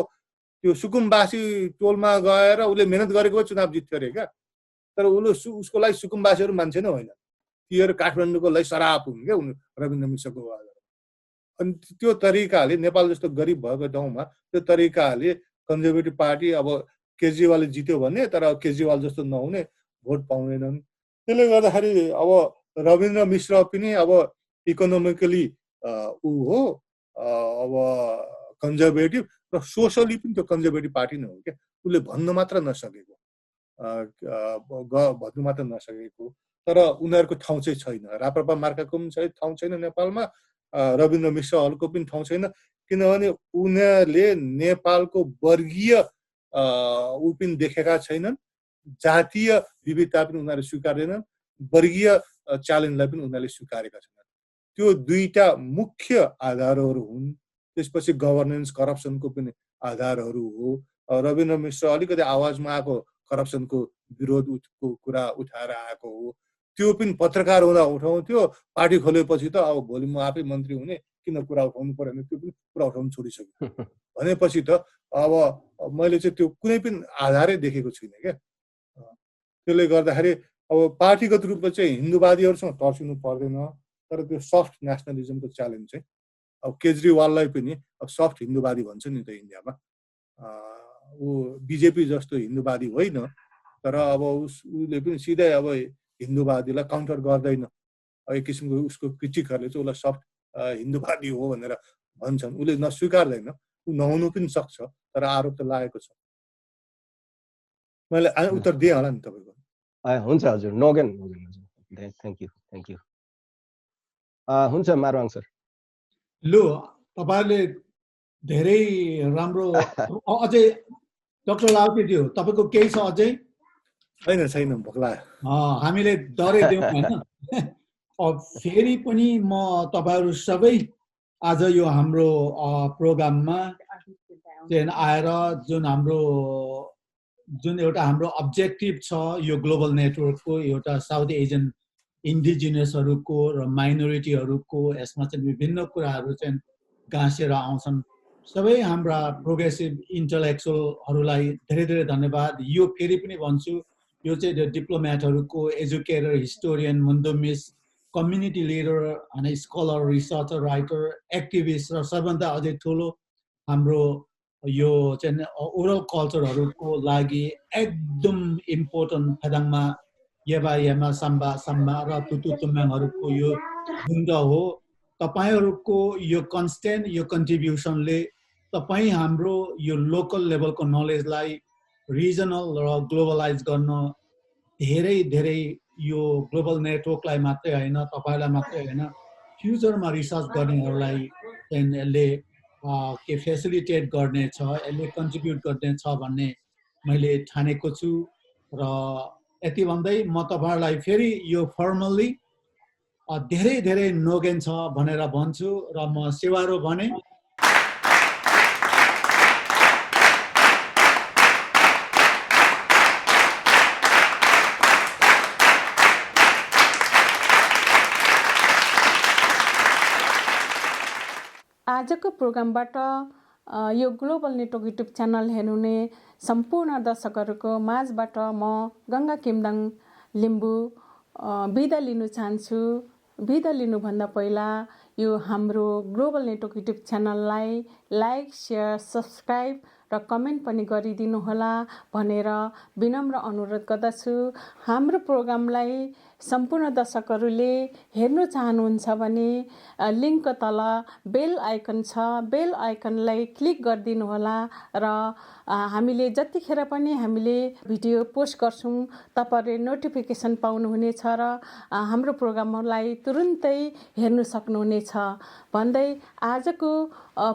त्यो सुकुम्बासी टोलमा गएर उसले मेहनत गरेको चुनाव जित्थ्यो अरे क्या। तर उसको लागि सुकुम्बासीहरू मान्छे नै होइन, तीहरू काठमाडौँको लागि सराप हुन् क्या रविन्द्र मिश्रको। अनि त्यो तरिकाले नेपाल जस्तो गरिब भएको ठाउँमा त्यो तरिकाले कन्जर्भेटिभ पार्टी अब केजरीवालले जित्यो भने, तर केजरीवाल जस्तो नहुने भोट पाउँदैनन्। त्यसले गर्दाखेरि अब रविन्द्र मिश्र पनि अब इकोनोमिकली ऊ हो, अब कन्जर्भेटिभ र सोसली पनि त्यो कन्जर्भेटिभ पार्टी नै हो क्या। उसले भन्नु मात्र नसकेको, तर उनीहरूको ठाउँ चाहिँ छैन। राप्रपा मार्काको पनि ठाउँ छैन नेपालमा, रविन्द्र मिश्रहरूको पनि ठाउँ छैन, किनभने उनीहरूले नेपालको वर्गीय ऊ पनि देखेका छैनन्, जातीय विविधता पनि उनीहरूले स्वीकार्दैनन्, वर्गीय च्यालेन्जलाई पनि उनीहरूले स्वीकारेका छैनन्। त्यो दुईटा मुख्य आधारहरू हुन्। त्यसपछि गभर्नेन्स करप्सनको पनि आधारहरू हो। रविन्द्र मिश्र अलिकति आवाजमा आएको करप्सनको विरोधको कुरा उठाएर आएको हो, त्यो पनि पत्रकार हुँदा उठाउँथ्यो, पार्टी खोलेपछि त अब भोलि म आफै मन्त्री हुने, किन कुरा उठाउनु पर्यो भने त्यो पनि कुरा उठाउनु छोडिसक्यो भनेपछि त अब मैले चाहिँ त्यो कुनै पनि आधारै देखेको छुइनँ क्या। त्यसले गर्दाखेरि अब पार्टीगत रूपमा चाहिँ हिन्दूवादीहरूसँग तर्सिनु पर्दैन, तर त्यो सफ्ट नेसनलिजमको च्यालेन्ज चाहिँ अब केजरीवाललाई पनि अब सफ्ट हिन्दूवादी भन्छ नि त इन्डियामा। ऊ बिजेपी जस्तो हिन्दूवादी होइन, तर अब उसले पनि सिधै अब हिन्दूवादीलाई काउन्टर गर्दैन। एक किसिमको उसको क्रिटिकहरूले चाहिँ उसलाई सफ्ट हिन्दूवादी हो भनेर भन्छन्, उसले नस्वीकार्दैन, ऊ नहुनु पनि सक्छ, तर आरोप त लागेको छ। मैले उत्तर दिएँ होला नि तपाईँको? हुन्छ हजुर, नोगेन हजुर, थ्याङ्क यू। हुन्छ मारुआङ सर। लु, तपाईँले धेरै राम्रो अझै डाक्टर लाउकेज्यू तपाईँको केही छ अझै? छैन, भोक लाग्यो। हामीले डरै दिउँ होइन। फेरि पनि म तपाईँहरू सबै आज यो हाम्रो प्रोग्राममा चाहिँ आएर जुन एउटा हाम्रो अब्जेक्टिभ छ यो ग्लोबल नेटवर्कको, एउटा साउथ एसियन इन्डिजिनियसहरूको र माइनोरिटीहरूको, यसमा चाहिँ विभिन्न कुराहरू चाहिँ गाँसेर आउँछन्। सबै हाम्रा प्रोग्रेसिभ इन्टलेक्चुअलहरूलाई धेरै धेरै धन्यवाद। यो फेरि पनि भन्छु, यो चाहिँ डिप्लोमेटहरूको, एजुकेटर, हिस्टोरियन, मुन्डोमिस, कम्युनिटी लिडर, अनि स्कलर, रिसर्चर, राइटर, एक्टिभिस्ट र सबभन्दा अझै ठुलो हाम्रो यो चाहिँ ओरल कल्चरहरूको लागि एकदम इम्पोर्टेन्ट फेदाङमा येमा साम्बा र तुतु तुम्याङहरूको यो झुन्ड हो। तपाईँहरूको यो कन्स्टेन्ट यो कन्ट्रिब्युसनले तपाईँ हाम्रो यो लोकल लेभलको नलेजलाई रिजनल र ग्लोबलाइज गर्न धेरै धेरै यो ग्लोबल नेटवर्कलाई मात्रै होइन, तपाईँलाई मात्रै होइन, फ्युचरमा रिसर्च गर्नेहरूलाई चाहिँ यसले के फेसिलिटेट गर्नेछ, यसले कन्ट्रिब्युट गर्नेछ भन्ने मैले ठानेको छु। र यति भन्दै म तपाईँहरूलाई फेरि यो फर्मल्ली धेरै धेरै नोगेन छ भनेर भन्छु र म सेवारो भने। आजको प्रोग्रामबाट यो ग्लोबल नेटवर्क युट्युब च्यानल हेर्नुहुने सम्पूर्ण दर्शकहरूको माझबाट म गङ्गा किमदाङ लिम्बू बिदा लिनु चाहन्छु। बिदा लिनुभन्दा पहिला यो हाम्रो ग्लोबल नेटवर्क युट्युब च्यानललाई लाइक, सेयर, सब्सक्राइब र कमेन्ट पनि गरिदिनु होला भनेर विनम्र अनुरोध गर्दछु। हाम्रो प्रोग्रामलाई सम्पूर्ण दर्शकहरूले हेर्नु चाहनुहुन्छ भने लिङ्कको तल बेल आइकन छ, बेल आइकनलाई क्लिक गरिदिनु होला र हामीले जतिखेर पनि हामीले भिडियो पोस्ट गर्छौँ तपाईँहरूले नोटिफिकेसन पाउनुहुनेछ र हाम्रो प्रोग्रामलाई तुरुन्तै हेर्नु सक्नुहुनेछ भन्दै आजको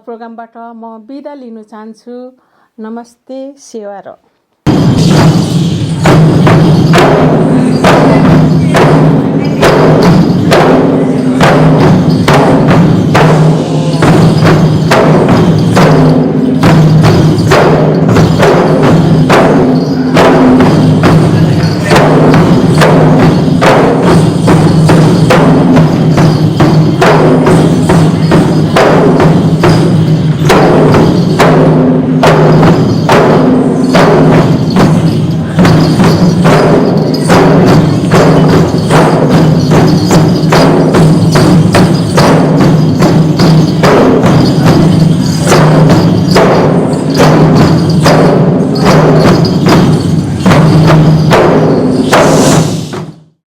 प्रोग्रामबाट म बिदा लिन चाहन्छु। नमस्ते, सेवा र